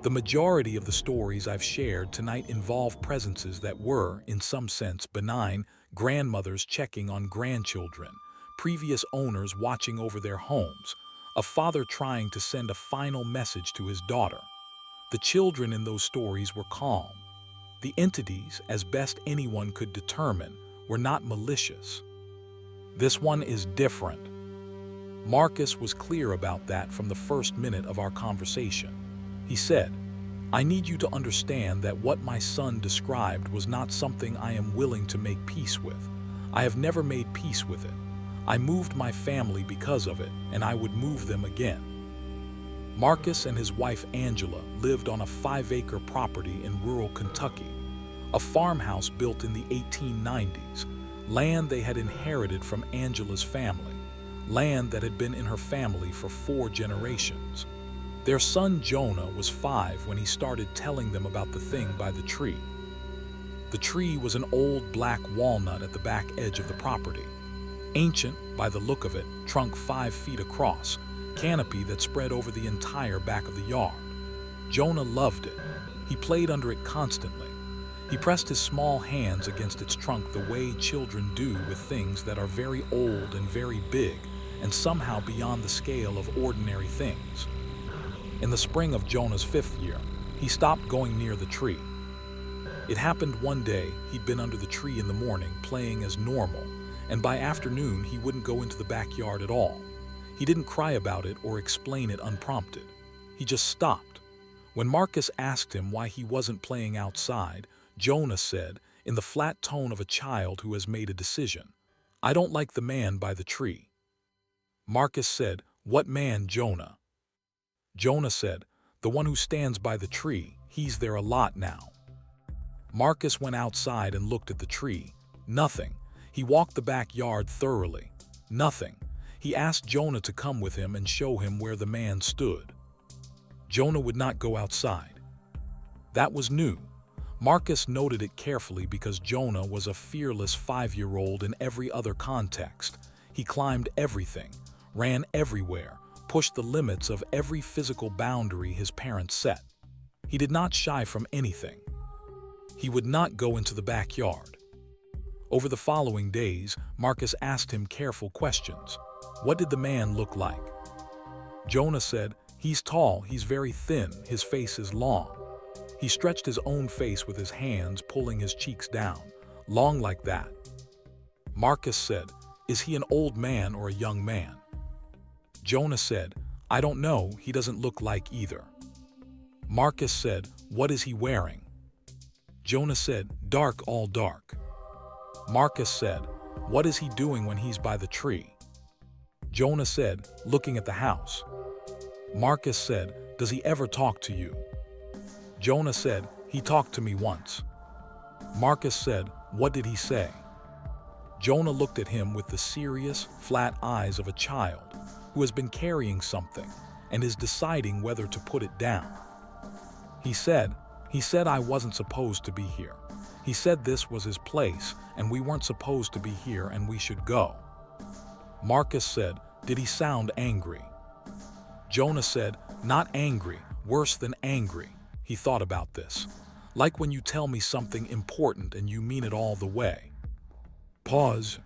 The majority of the stories I've shared tonight involve presences that were, in some sense, benign: grandmothers checking on grandchildren, previous owners watching over their homes, a father trying to send a final message to his daughter. The children in those stories were calm. The entities, as best anyone could determine, were not malicious. This one is different. Marcus was clear about that from the first minute of our conversation. He said, "I need you to understand that what my son described was not something I am willing to make peace with. I have never made peace with it. I moved my family because of it, and I would move them again." Marcus and his wife Angela lived on a 5-acre property in rural Kentucky, a farmhouse built in the 1890s, land they had inherited from Angela's family, land that had been in her family for 4 generations. Their son Jonah was 5 when he started telling them about the thing by the tree. The tree was an old black walnut at the back edge of the property. Ancient, by the look of it, trunk 5 feet across, canopy that spread over the entire back of the yard. Jonah loved it. He played under it constantly. He pressed his small hands against its trunk the way children do with things that are very old and very big and somehow beyond the scale of ordinary things. In the spring of Jonah's 5th year, he stopped going near the tree. It happened one day he'd been under the tree in the morning playing as normal, and by afternoon he wouldn't go into the backyard at all. He didn't cry about it or explain it unprompted. He just stopped. When Marcus asked him why he wasn't playing outside, Jonah said, in the flat tone of a child who has made a decision, "I don't like the man by the tree." Marcus said, "What man, Jonah?" Jonah said, "The one who stands by the tree. He's there a lot now." Marcus went outside and looked at the tree. Nothing. He walked the backyard thoroughly. Nothing. He asked Jonah to come with him and show him where the man stood. Jonah would not go outside. That was new. Marcus noted it carefully because Jonah was a fearless 5-year-old in every other context. He climbed everything, ran everywhere, pushed the limits of every physical boundary his parents set. He did not shy from anything. He would not go into the backyard. Over the following days, Marcus asked him careful questions. What did the man look like? Jonah said, "He's tall, he's very thin, his face is long." He stretched his own face with his hands, pulling his cheeks down, long like that. Marcus said, "Is he an old man or a young man?" Jonah said, "I don't know, he doesn't look like either." Marcus said, "What is he wearing?" Jonah said, "Dark, all dark." Marcus said, "What is he doing when he's by the tree?" Jonah said, "Looking at the house." Marcus said, "Does he ever talk to you?" Jonah said, "He talked to me once." Marcus said, "What did he say?" Jonah looked at him with the serious, flat eyes of a child who has been carrying something and is deciding whether to put it down. He said, I wasn't supposed to be here. He said this was his place and we weren't supposed to be here and we should go." Marcus said, "Did he sound angry?" Jonah said, "Not angry, worse than angry." He thought about this. "Like when you tell me something important and you mean it all the way." Pause.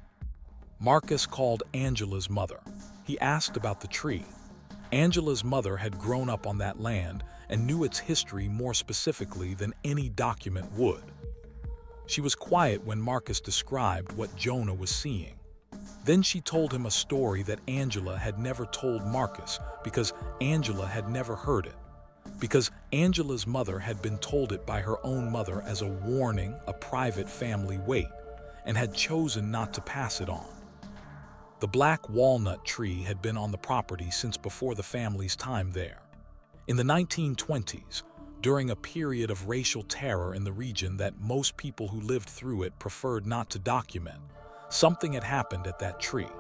Marcus called Angela's mother. He asked about the tree. Angela's mother had grown up on that land and knew its history more specifically than any document would. She was quiet when Marcus described what Jonah was seeing. Then she told him a story that Angela had never told Marcus because Angela had never heard it. Because Angela's mother had been told it by her own mother as a warning, a private family wait, and had chosen not to pass it on. The black walnut tree had been on the property since before the family's time there. In the 1920s, during a period of racial terror in the region that most people who lived through it preferred not to document, something had happened at that tree.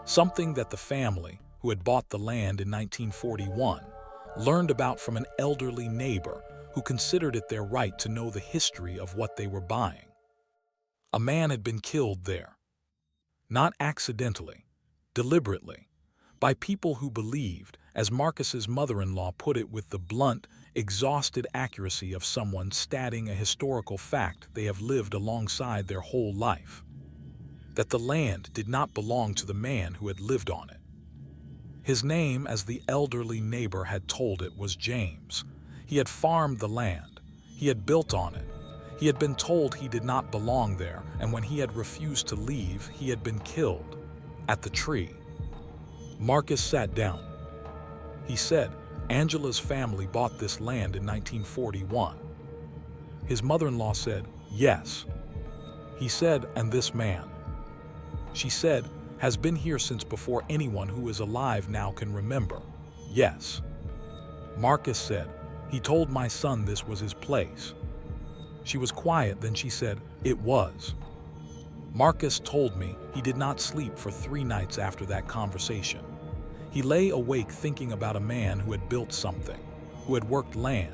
Something that the family, who had bought the land in 1941, learned about from an elderly neighbor who considered it their right to know the history of what they were buying. A man had been killed there. Not accidentally, deliberately, by people who believed, as Marcus's mother-in-law put it with the blunt, exhausted accuracy of someone stating a historical fact they have lived alongside their whole life, that the land did not belong to the man who had lived on it. His name, as the elderly neighbor had told it, was James. He had farmed the land. He had built on it. He had been told he did not belong there, and when he had refused to leave, he had been killed at the tree. Marcus sat down. He said, Angela's family bought this land in 1941. His mother-in-law said, yes. He said, and this man? She said, has been here since before anyone who is alive now can remember. Yes. Marcus said, he told my son this was his place. She was quiet, then she said, it was. Marcus told me he did not sleep for 3 nights after that conversation. He lay awake thinking about a man who had built something, who had worked land,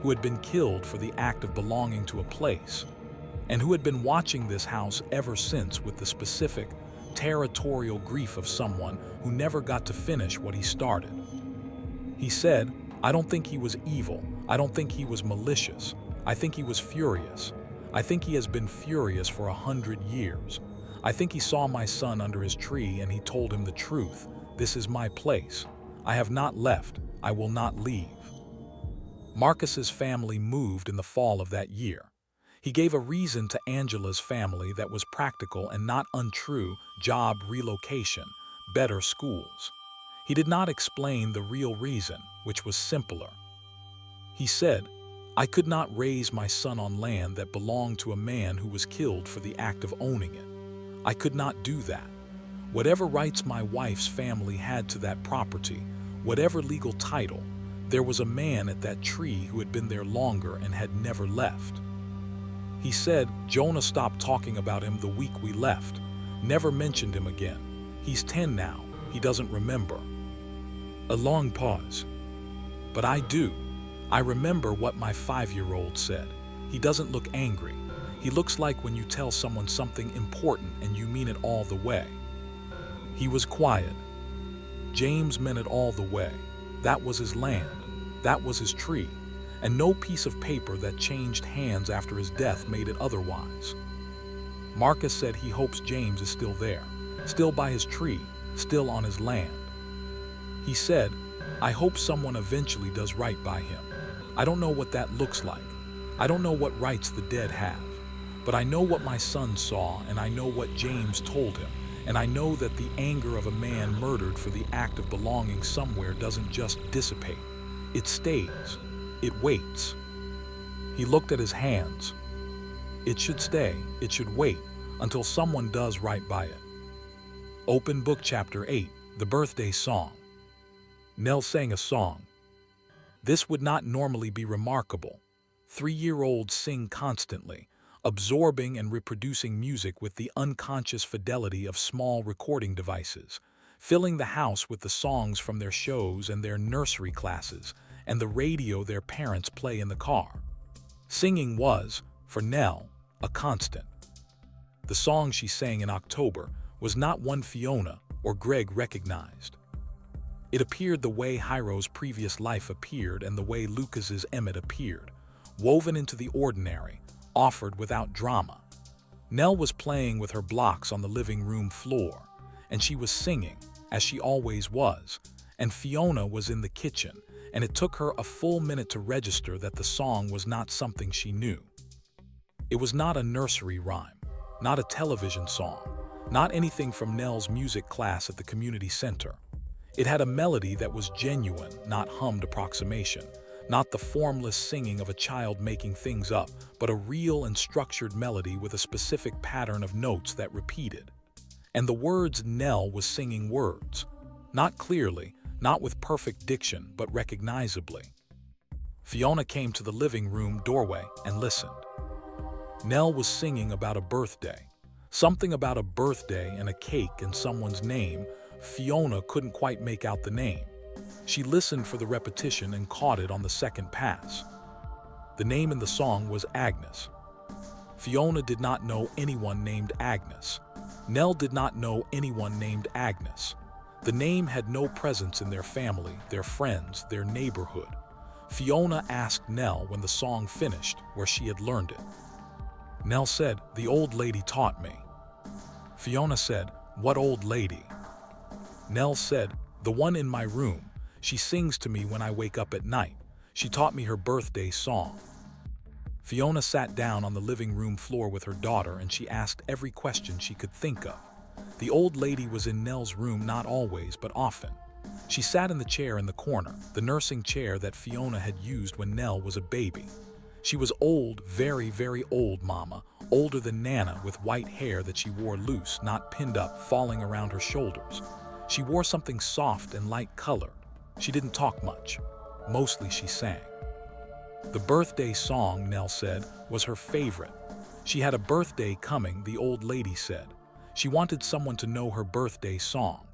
who had been killed for the act of belonging to a place, and who had been watching this house ever since with the specific, territorial grief of someone who never got to finish what he started. He said, I don't think he was evil. I don't think he was malicious. I think he was furious. I think he has been furious for 100 years. I think he saw my son under his tree and he told him the truth. This is my place. I have not left. I will not leave. Marcus's family moved in the fall of that year. He gave a reason to Angela's family that was practical and not untrue: job relocation, better schools. He did not explain the real reason, which was simpler. He said, I could not raise my son on land that belonged to a man who was killed for the act of owning it. I could not do that. Whatever rights my wife's family had to that property, whatever legal title, there was a man at that tree who had been there longer and had never left. He said, Jonah stopped talking about him the week we left. Never mentioned him again. He's 10 now. He doesn't remember. A long pause. But I do. I remember what my 5-year-old said. He doesn't look angry. He looks like when you tell someone something important and you mean it all the way. He was quiet. James meant it all the way. That was his land. That was his tree. And no piece of paper that changed hands after his death made it otherwise. Marcus said he hopes James is still there, still by his tree, still on his land. He said, I hope someone eventually does right by him. I don't know what that looks like. I don't know what rights the dead have. But I know what my son saw, and I know what James told him, and I know that the anger of a man murdered for the act of belonging somewhere doesn't just dissipate. It stays. It waits. He looked at his hands. It should stay. It should wait until someone does right by it. Open Book Chapter 8, The Birthday Song. Nell sang a song. This would not normally be remarkable. 3-year-olds sing constantly, absorbing and reproducing music with the unconscious fidelity of small recording devices, filling the house with the songs from their shows and their nursery classes, and the radio their parents play in the car. Singing was, for Nell, a constant. The song she sang in October was not one Fiona or Greg recognized. It appeared the way Hyro's previous life appeared and the way Lucas's Emmett appeared, woven into the ordinary, offered without drama. Nell was playing with her blocks on the living room floor, and she was singing, as she always was, and Fiona was in the kitchen, and it took her a full minute to register that the song was not something she knew. It was not a nursery rhyme, not a television song, not anything from Nell's music class at the community center. It had a melody that was genuine, not hummed approximation, not the formless singing of a child making things up, but a real and structured melody with a specific pattern of notes that repeated. And the words Nell was singing words, not clearly, not with perfect diction, but recognizably. Fiona came to the living room doorway and listened. Nell was singing about a birthday, something about a birthday and a cake and someone's name. Fiona couldn't quite make out the name. She listened for the repetition and caught it on the second pass. The name in the song was Agnes. Fiona did not know anyone named Agnes. Nell did not know anyone named Agnes. The name had no presence in their family, their friends, their neighborhood. Fiona asked Nell when the song finished where she had learned it. Nell said, "The old lady taught me." Fiona said, "What old lady?" Nell said, "The one in my room. She sings to me when I wake up at night. She taught me her birthday song." Fiona sat down on the living room floor with her daughter and she asked every question she could think of. The old lady was in Nell's room not always, but often. She sat in the chair in the corner, the nursing chair that Fiona had used when Nell was a baby. She was old, very, very old, Mama, older than Nana, with white hair that she wore loose, not pinned up, falling around her shoulders. She wore something soft and light-colored. She didn't talk much. Mostly she sang. The birthday song, Nell said, was her favorite. She had a birthday coming, the old lady said. She wanted someone to know her birthday song.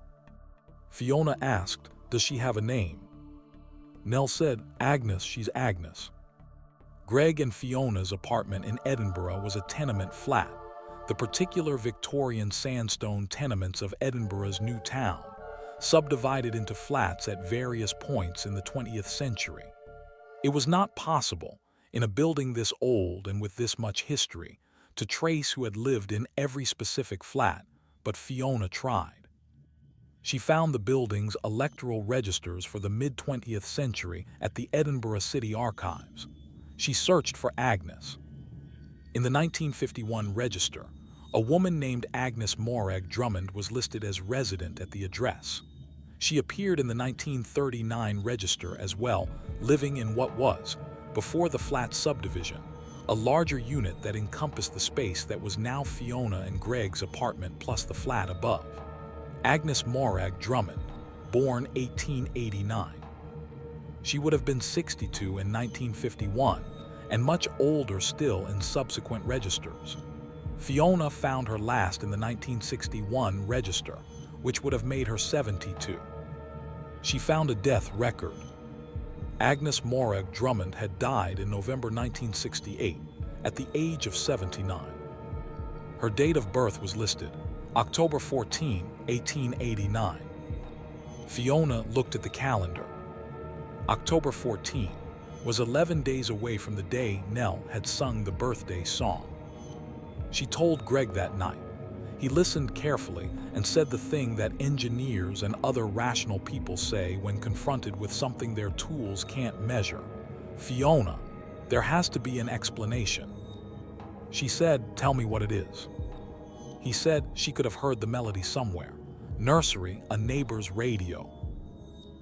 Fiona asked, "Does she have a name?" Nell said, "Agnes, she's Agnes." Greg and Fiona's apartment in Edinburgh was a tenement flat, the particular Victorian sandstone tenements of Edinburgh's new town, subdivided into flats at various points in the 20th century. It was not possible, in a building this old and with this much history, to trace who had lived in every specific flat, but Fiona tried. She found the building's electoral registers for the mid-20th century at the Edinburgh City Archives. She searched for Agnes. In the 1951 register, a woman named Agnes Morag Drummond was listed as resident at the address. She appeared in the 1939 register as well, living in what was, before the flat subdivision, a larger unit that encompassed the space that was now Fiona and Greg's apartment plus the flat above. Agnes Morag Drummond, born 1889. She would have been 62 in 1951, and much older still in subsequent registers. Fiona found her last in the 1961 register, which would have made her 72. She found a death record. Agnes Morag Drummond had died in November 1968, at the age of 79. Her date of birth was listed, October 14, 1889. Fiona looked at the calendar. October 14 was 11 days away from the day Nell had sung the birthday song. She told Greg that night. He listened carefully and said the thing that engineers and other rational people say when confronted with something their tools can't measure. "Fiona, there has to be an explanation." She said, "Tell me what it is." He said she could have heard the melody somewhere. Nursery, a neighbor's radio.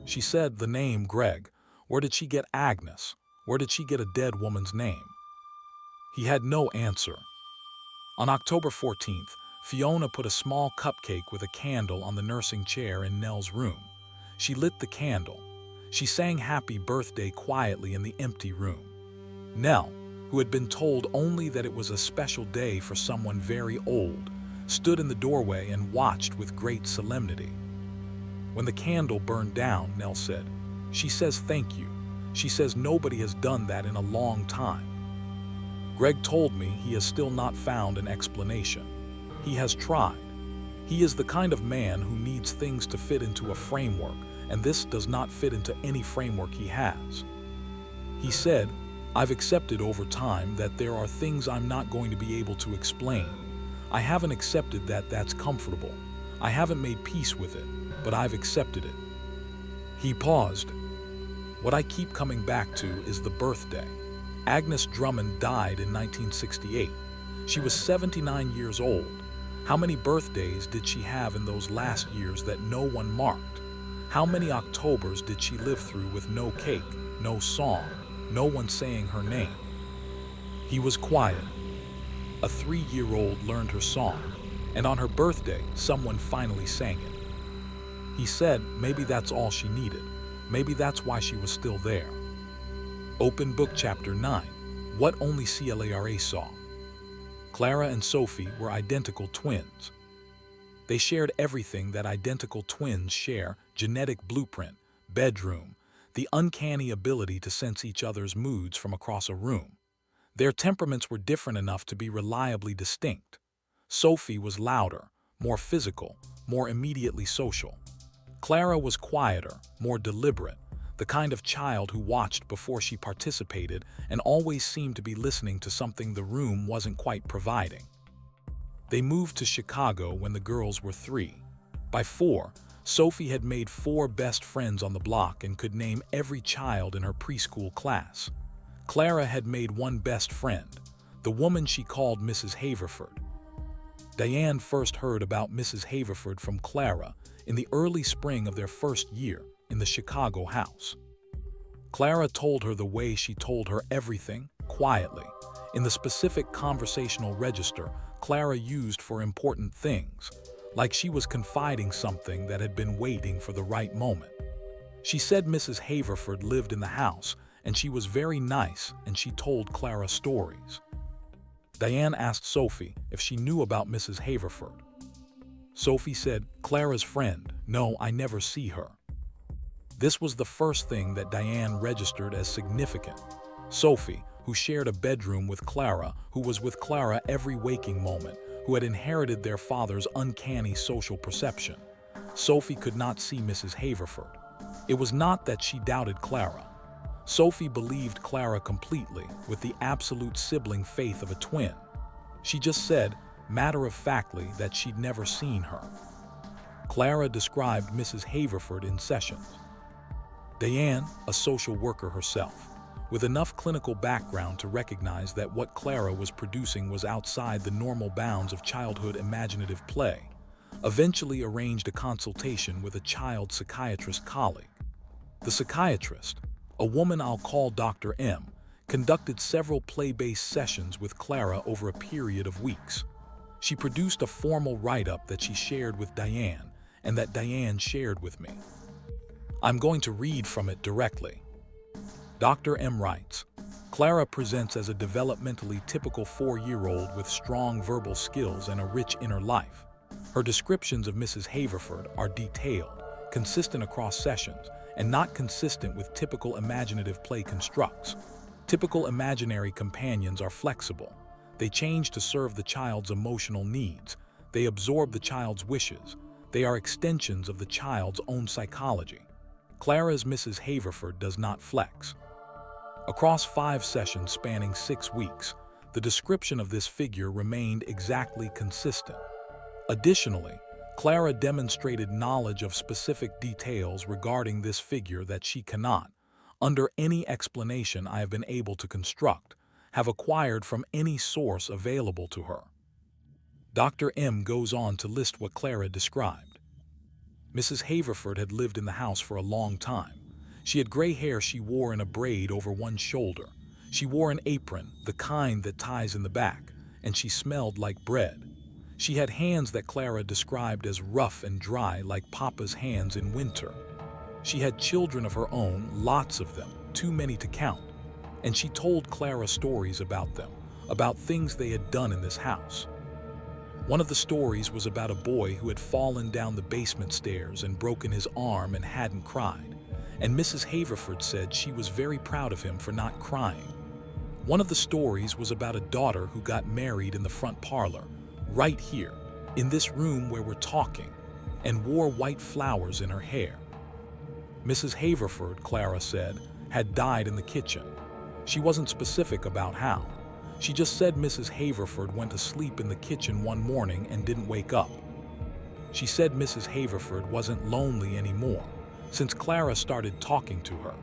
She said, "The name, Greg. Where did she get Agnes? Where did she get a dead woman's name?" He had no answer. On October 14th, Fiona put a small cupcake with a candle on the nursing chair in Nell's room. She lit the candle. She sang happy birthday quietly in the empty room. Nell, who had been told only that it was a special day for someone very old, stood in the doorway and watched with great solemnity. When the candle burned down, Nell said, "She says thank you. She says nobody has done that in a long time." Greg told me he has still not found an explanation. He has tried. He is the kind of man who needs things to fit into a framework, and this does not fit into any framework he has. He said, "I've accepted over time that there are things I'm not going to be able to explain. I haven't accepted that that's comfortable. I haven't made peace with it, but I've accepted it." He paused. "What I keep coming back to is the birthday. Agnes Drummond died in 1968. She was 79 years old. How many birthdays did she have in those last years that no one marked? How many Octobers did she live through with no cake, no song, no one saying her name?" He was quiet. A 3-year-old learned her song, and on her birthday, someone finally sang it. He said maybe that's all she needed. Maybe that's why she was still there. Open Book Chapter 9. What only Clara saw. Clara and Sophie were identical twins. They shared everything that identical twins share: genetic blueprint, bedroom, the uncanny ability to sense each other's moods from across a room. Their temperaments were different enough to be reliably distinct. Sophie was louder, more physical, more immediately social. Clara was quieter, more deliberate, the kind of child who watched before she participated and always seemed to be listening to something the room wasn't quite providing. They moved to Chicago when the girls were 3. By 4, Sophie had made 4 best friends on the block and could name every child in her preschool class. Clara had made one best friend, the woman she called Mrs. Haverford. Diane first heard about Mrs. Haverford from Clara in the early spring of their first year in the Chicago house. Clara told her the way she told her everything, quietly, in the specific conversational register Clara used for important things, like she was confiding something that had been waiting for the right moment. She said Mrs. Haverford lived in the house and she was very nice, and she told Clara stories. Diane asked Sophie if she knew about Mrs. Haverford. Sophie said, "Clara's friend. No, I never see her." This was the first thing that Diane registered as significant. Sophie, who shared a bedroom with Clara, who was with Clara every waking moment, who had inherited their father's uncanny social perception. Sophie could not see Mrs. Haverford. It was not that she doubted Clara. Sophie believed Clara completely, with the absolute sibling faith of a twin. She just said, matter-of-factly, that she'd never seen her. Clara described Mrs. Haverford in sessions. Diane, a social worker herself, with enough clinical background to recognize that what Clara was producing was outside the normal bounds of childhood imaginative play, eventually arranged a consultation with a child psychiatrist colleague. The psychiatrist, a woman I'll call Dr. M, conducted several play-based sessions with Clara over a period of weeks. She produced a formal write-up that she shared with Diane and that Diane shared with me. I'm going to read from it directly. Dr. M writes, Clara presents as a developmentally typical 4-year-old with strong verbal skills and a rich inner life. Her descriptions of Mrs. Haverford are detailed, consistent across sessions, and not consistent with typical imaginative play constructs. Typical imaginary companions are flexible. They change to serve the child's emotional needs. They absorb the child's wishes. They are extensions of the child's own psychology. Clara's Mrs. Haverford does not flex. Across 5 sessions spanning 6 weeks, the description of this figure remained exactly consistent. Additionally, Clara demonstrated knowledge of specific details regarding this figure that she cannot, under any explanation I have been able to construct, have acquired from any source available to her. Dr. M goes on to list what Clara described. Mrs. Haverford had lived in the house for a long time. She had gray hair she wore in a braid over one shoulder. She wore an apron, the kind that ties in the back, and she smelled like bread. She had hands that Clara described as rough and dry like Papa's hands in winter. She had children of her own, lots of them, too many to count, and she told Clara stories about them, about things they had done in this house. One of the stories was about a boy who had fallen down the basement stairs and broken his arm and hadn't cried, and Mrs. Haverford said she was very proud of him for not crying. One of the stories was about a daughter who got married in the front parlor, right here, in this room where we're talking, and wore white flowers in her hair. Mrs. Haverford, Clara said, had died in the kitchen. She wasn't specific about how. She just said Mrs. Haverford went to sleep in the kitchen one morning and didn't wake up. She said Mrs. Haverford wasn't lonely anymore, since Clara started talking to her.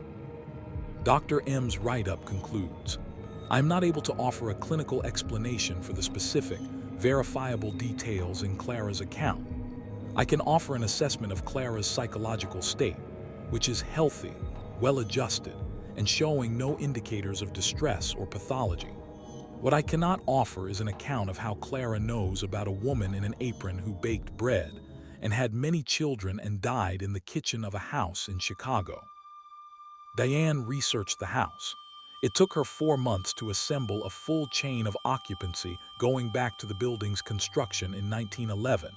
Dr. M's write-up concludes, I'm not able to offer a clinical explanation for the specific, verifiable details in Clara's account. I can offer an assessment of Clara's psychological state, which is healthy, well-adjusted, and showing no indicators of distress or pathology. What I cannot offer is an account of how Clara knows about a woman in an apron who baked bread and had many children and died in the kitchen of a house in Chicago. Diane researched the house. It took her 4 months to assemble a full chain of occupancy going back to the building's construction in 1911.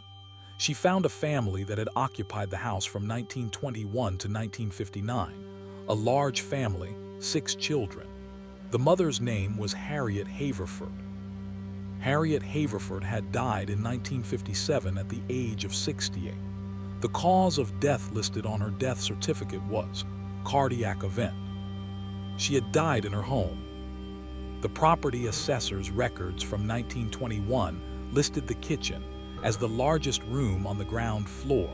She found a family that had occupied the house from 1921 to 1959, a large family, 6 children. The mother's name was Harriet Haverford. Harriet Haverford had died in 1957 at the age of 68. The cause of death listed on her death certificate was cardiac event. She had died in her home. The property assessor's records from 1921 listed the kitchen as the largest room on the ground floor,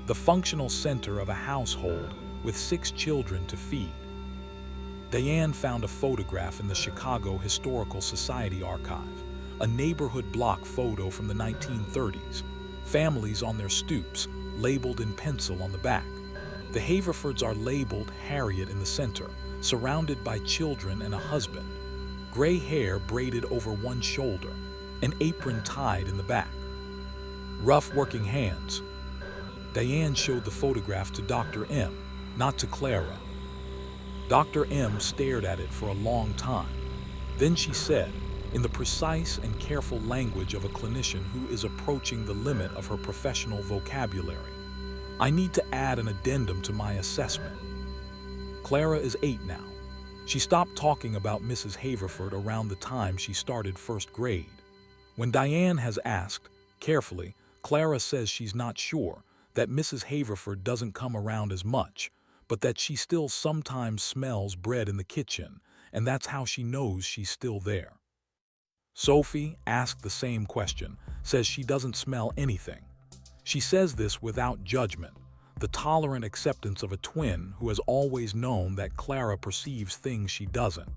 the functional center of a household with 6 children to feed. Diane found a photograph in the Chicago Historical Society archive, a neighborhood block photo from the 1930s, families on their stoops, labeled in pencil on the back. The Haverfords are labeled Harriet in the center, surrounded by children and a husband, gray hair braided over one shoulder, an apron tied in the back. Rough working hands. Diane showed the photograph to Dr. M, not to Clara. Dr. M stared at it for a long time. Then she said, in the precise and careful language of a clinician who is approaching the limit of her professional vocabulary, "I need to add an addendum to my assessment. Clara is 8 now. She stopped talking about Mrs. Haverford around the time she started first grade. When Diane has asked, carefully, Clara says she's not sure, that Mrs. Haverford doesn't come around as much, but that she still sometimes smells bread in the kitchen, and that's how she knows she's still there. Sophie, asked the same question, says she doesn't smell anything. She says this without judgment, the tolerant acceptance of a twin who has always known that Clara perceives things she doesn't.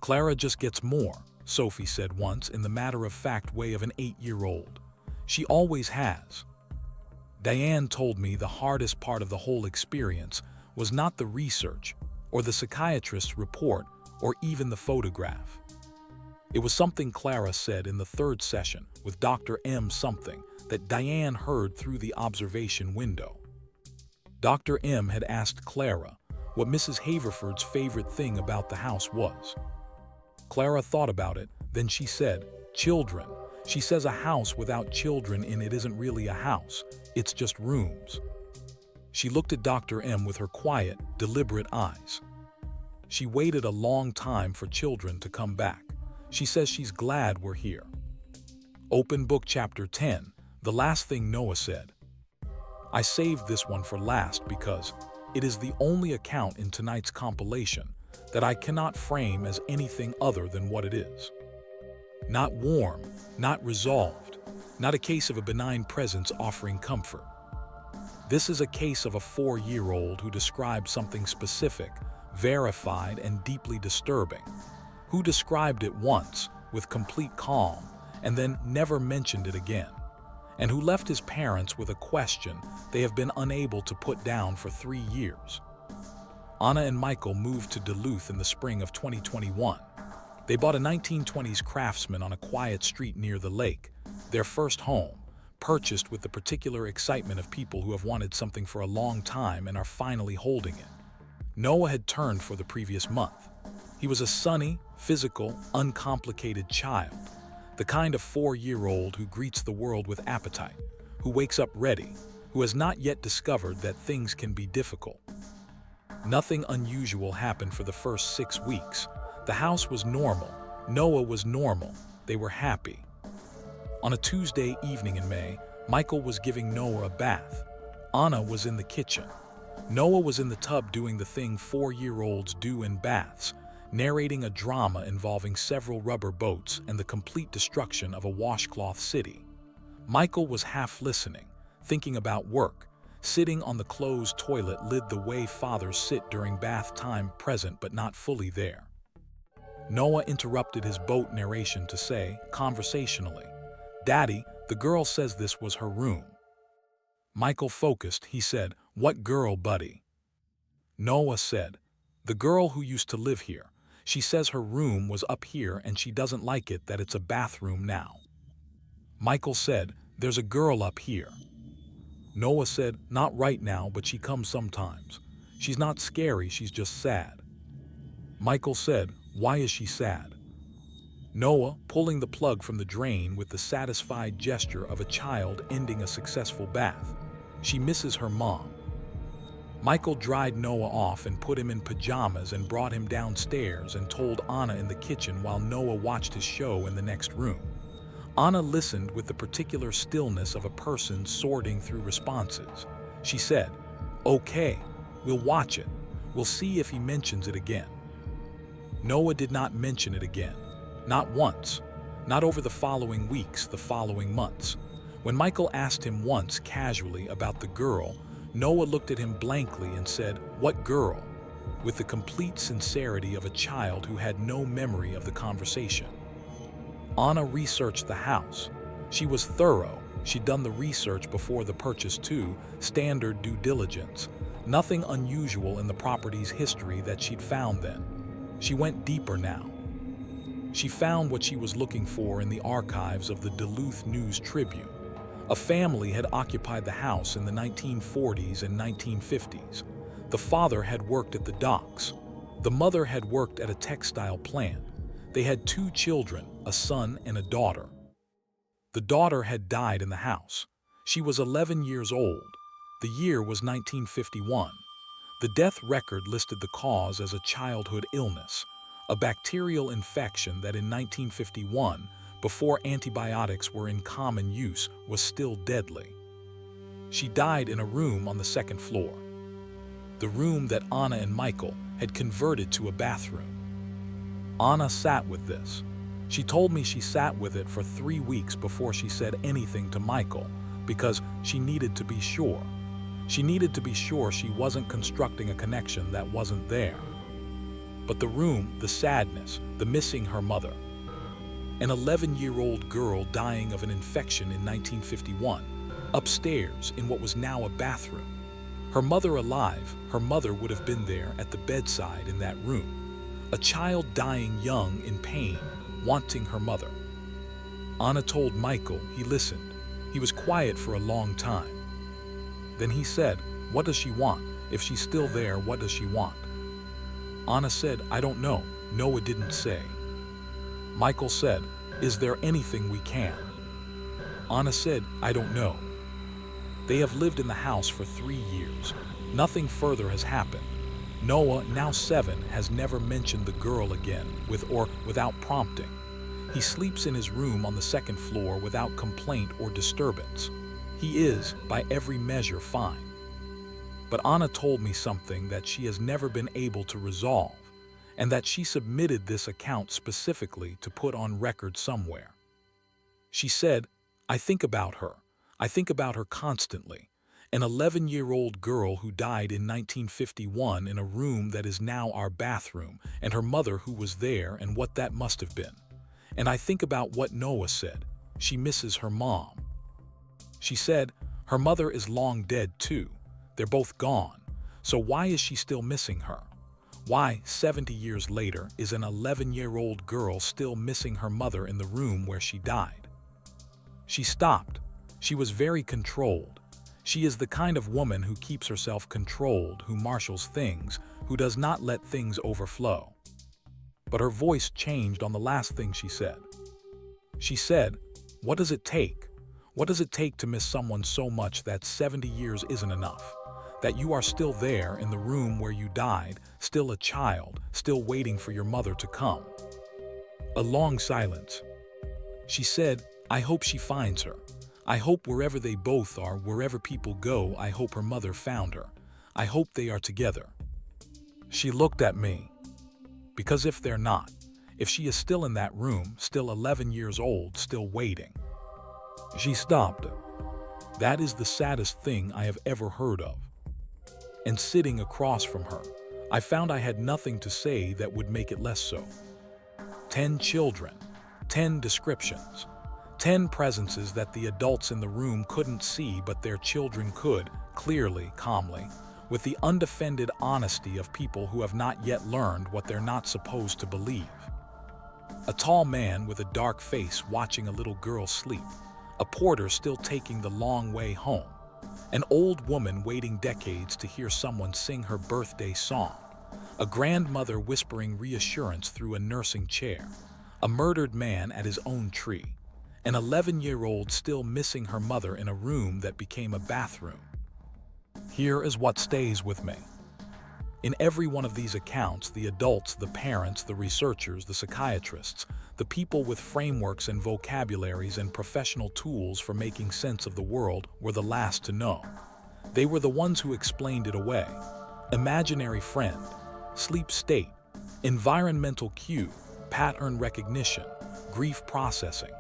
Clara just gets more, Sophie said once in the matter-of-fact way of an 8-year-old. She always has. Diane told me the hardest part of the whole experience was not the research, or the psychiatrist's report, or even the photograph. It was something Clara said in the 3rd session with Dr. M something that Diane heard through the observation window. Dr. M had asked Clara what Mrs. Haverford's favorite thing about the house was. Clara thought about it, then she said, "Children." She says a house without children in it isn't really a house, it's just rooms. She looked at Dr. M with her quiet, deliberate eyes. She waited a long time for children to come back. She says she's glad we're here. Open book chapter 10, the last thing Noah said. I saved this one for last because it is the only account in tonight's compilation that I cannot frame as anything other than what it is. Not warm, not resolved, not a case of a benign presence offering comfort. This is a case of a 4-year-old who described something specific, verified, and deeply disturbing, who described it once with complete calm and then never mentioned it again, and who left his parents with a question they have been unable to put down for 3 years. Anna and Michael moved to Duluth in the spring of 2021. They bought a 1920s Craftsman on a quiet street near the lake, their first home, purchased with the particular excitement of people who have wanted something for a long time and are finally holding it. Noah had turned for the previous month. He was a sunny, physical, uncomplicated child, the kind of 4-year-old who greets the world with appetite, who wakes up ready, who has not yet discovered that things can be difficult. Nothing unusual happened for the first 6 weeks. The house was normal. Noah was normal. They were happy. On a Tuesday evening in May, Michael was giving Noah a bath. Anna was in the kitchen. Noah was in the tub doing the thing 4-year-olds do in baths, narrating a drama involving several rubber boats and the complete destruction of a washcloth city. Michael was half listening, thinking about work, sitting on the closed toilet lid the way fathers sit during bath time, present but not fully there. Noah interrupted his boat narration to say, conversationally, "Daddy, the girl says this was her room." Michael focused. He said, "What girl, buddy?" Noah said, "The girl who used to live here. She says her room was up here and she doesn't like it that it's a bathroom now." Michael said, "There's a girl up here." Noah said, "Not right now, but she comes sometimes. She's not scary, she's just sad." Michael said, "Why is she sad?" Noah, pulling the plug from the drain with the satisfied gesture of a child ending a successful bath. "She misses her mom." Michael dried Noah off and put him in pajamas and brought him downstairs and told Anna in the kitchen while Noah watched his show in the next room. Anna listened with the particular stillness of a person sorting through responses. She said, "Okay, we'll watch it. We'll see if he mentions it again." Noah did not mention it again. Not once. Not over the following weeks, the following months. When Michael asked him once casually about the girl, Noah looked at him blankly and said, "What girl?" with the complete sincerity of a child who had no memory of the conversation. Anna researched the house. She was thorough. She'd done the research before the purchase too, standard due diligence. Nothing unusual in the property's history that she'd found then. She went deeper now. She found what she was looking for in the archives of the Duluth News-Tribune. A family had occupied the house in the 1940s and 1950s. The father had worked at the docks. The mother had worked at a textile plant. They had 2 children, a son and a daughter. The daughter had died in the house. She was 11 years old. The year was 1951. The death record listed the cause as a childhood illness, a bacterial infection that in 1951, before antibiotics were in common use, was still deadly. She died in a room on the 2nd floor, the room that Anna and Michael had converted to a bathroom. Anna sat with this. She told me she sat with it for 3 weeks before she said anything to Michael, because she needed to be sure. She needed to be sure she wasn't constructing a connection that wasn't there. But the room, the sadness, the missing her mother. An 11-year-old girl dying of an infection in 1951, upstairs in what was now a bathroom. Her mother alive, her mother would have been there at the bedside in that room. A child dying young in pain, wanting her mother. Anna told Michael. He listened. He was quiet for a long time. Then he said, "What does she want? If she's still there, what does she want?" Anna said, "I don't know." Noah didn't say. Michael said, "Is there anything we can?" Anna said, "I don't know." They have lived in the house for 3 years. Nothing further has happened. Noah, now 7, has never mentioned the girl again, with or without prompting. He sleeps in his room on the 2nd floor without complaint or disturbance. He is, by every measure, fine. But Anna told me something that she has never been able to resolve, and that she submitted this account specifically to put on record somewhere. She said, "I think about her. I think about her constantly. An 11-year-old girl who died in 1951 in a room that is now our bathroom, and her mother who was there and what that must have been. And I think about what Noah said. She misses her mom. She said, her mother is long dead too. They're both gone. So why is she still missing her? Why, 70 years later, is an 11-year-old girl still missing her mother in the room where she died?" She stopped. She was very controlled. She is the kind of woman who keeps herself controlled, who marshals things, who does not let things overflow. But her voice changed on the last thing she said. She said, "What does it take? What does it take to miss someone so much that 70 years isn't enough? That you are still there in the room where you died, still a child, still waiting for your mother to come?" A long silence. She said, "I hope she finds her. I hope wherever they both are, wherever people go, I hope her mother found her. I hope they are together." She looked at me. Because if they're not, if she is still in that room, still 11 years old, still waiting. She stopped. That is the saddest thing I have ever heard of. And sitting across from her, I found I had nothing to say that would make it less so. 10 children, 10 descriptions. 10 presences that the adults in the room couldn't see but their children could, clearly, calmly, with the undefended honesty of people who have not yet learned what they're not supposed to believe. A tall man with a dark face watching a little girl sleep. A porter still taking the long way home. An old woman waiting decades to hear someone sing her birthday song. A grandmother whispering reassurance through a nursing chair. A murdered man at his own tree. An 11-year-old still missing her mother in a room that became a bathroom. Here is what stays with me. In every one of these accounts, the adults, the parents, the researchers, the psychiatrists, the people with frameworks and vocabularies and professional tools for making sense of the world were the last to know. They were the ones who explained it away. Imaginary friend, sleep state, environmental cue, pattern recognition, grief processing.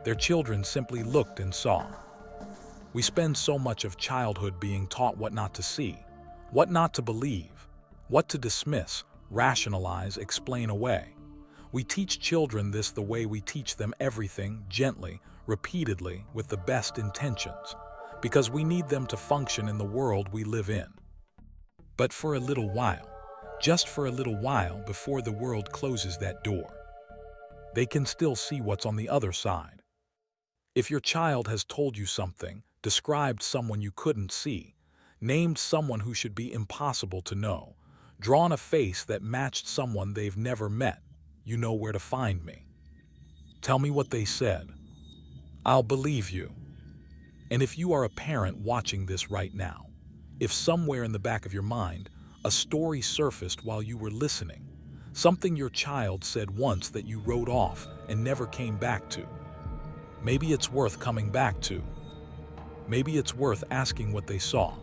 Their children simply looked and saw. We spend so much of childhood being taught what not to see, what not to believe, what to dismiss, rationalize, explain away. We teach children this the way we teach them everything, gently, repeatedly, with the best intentions, because we need them to function in the world we live in. But for a little while, just for a little while before the world closes that door, they can still see what's on the other side. If your child has told you something, described someone you couldn't see, named someone who should be impossible to know, drawn a face that matched someone they've never met, you know where to find me. Tell me what they said. I'll believe you. And if you are a parent watching this right now, if somewhere in the back of your mind, a story surfaced while you were listening, something your child said once that you wrote off and never came back to, maybe it's worth coming back to. Maybe it's worth asking what they saw.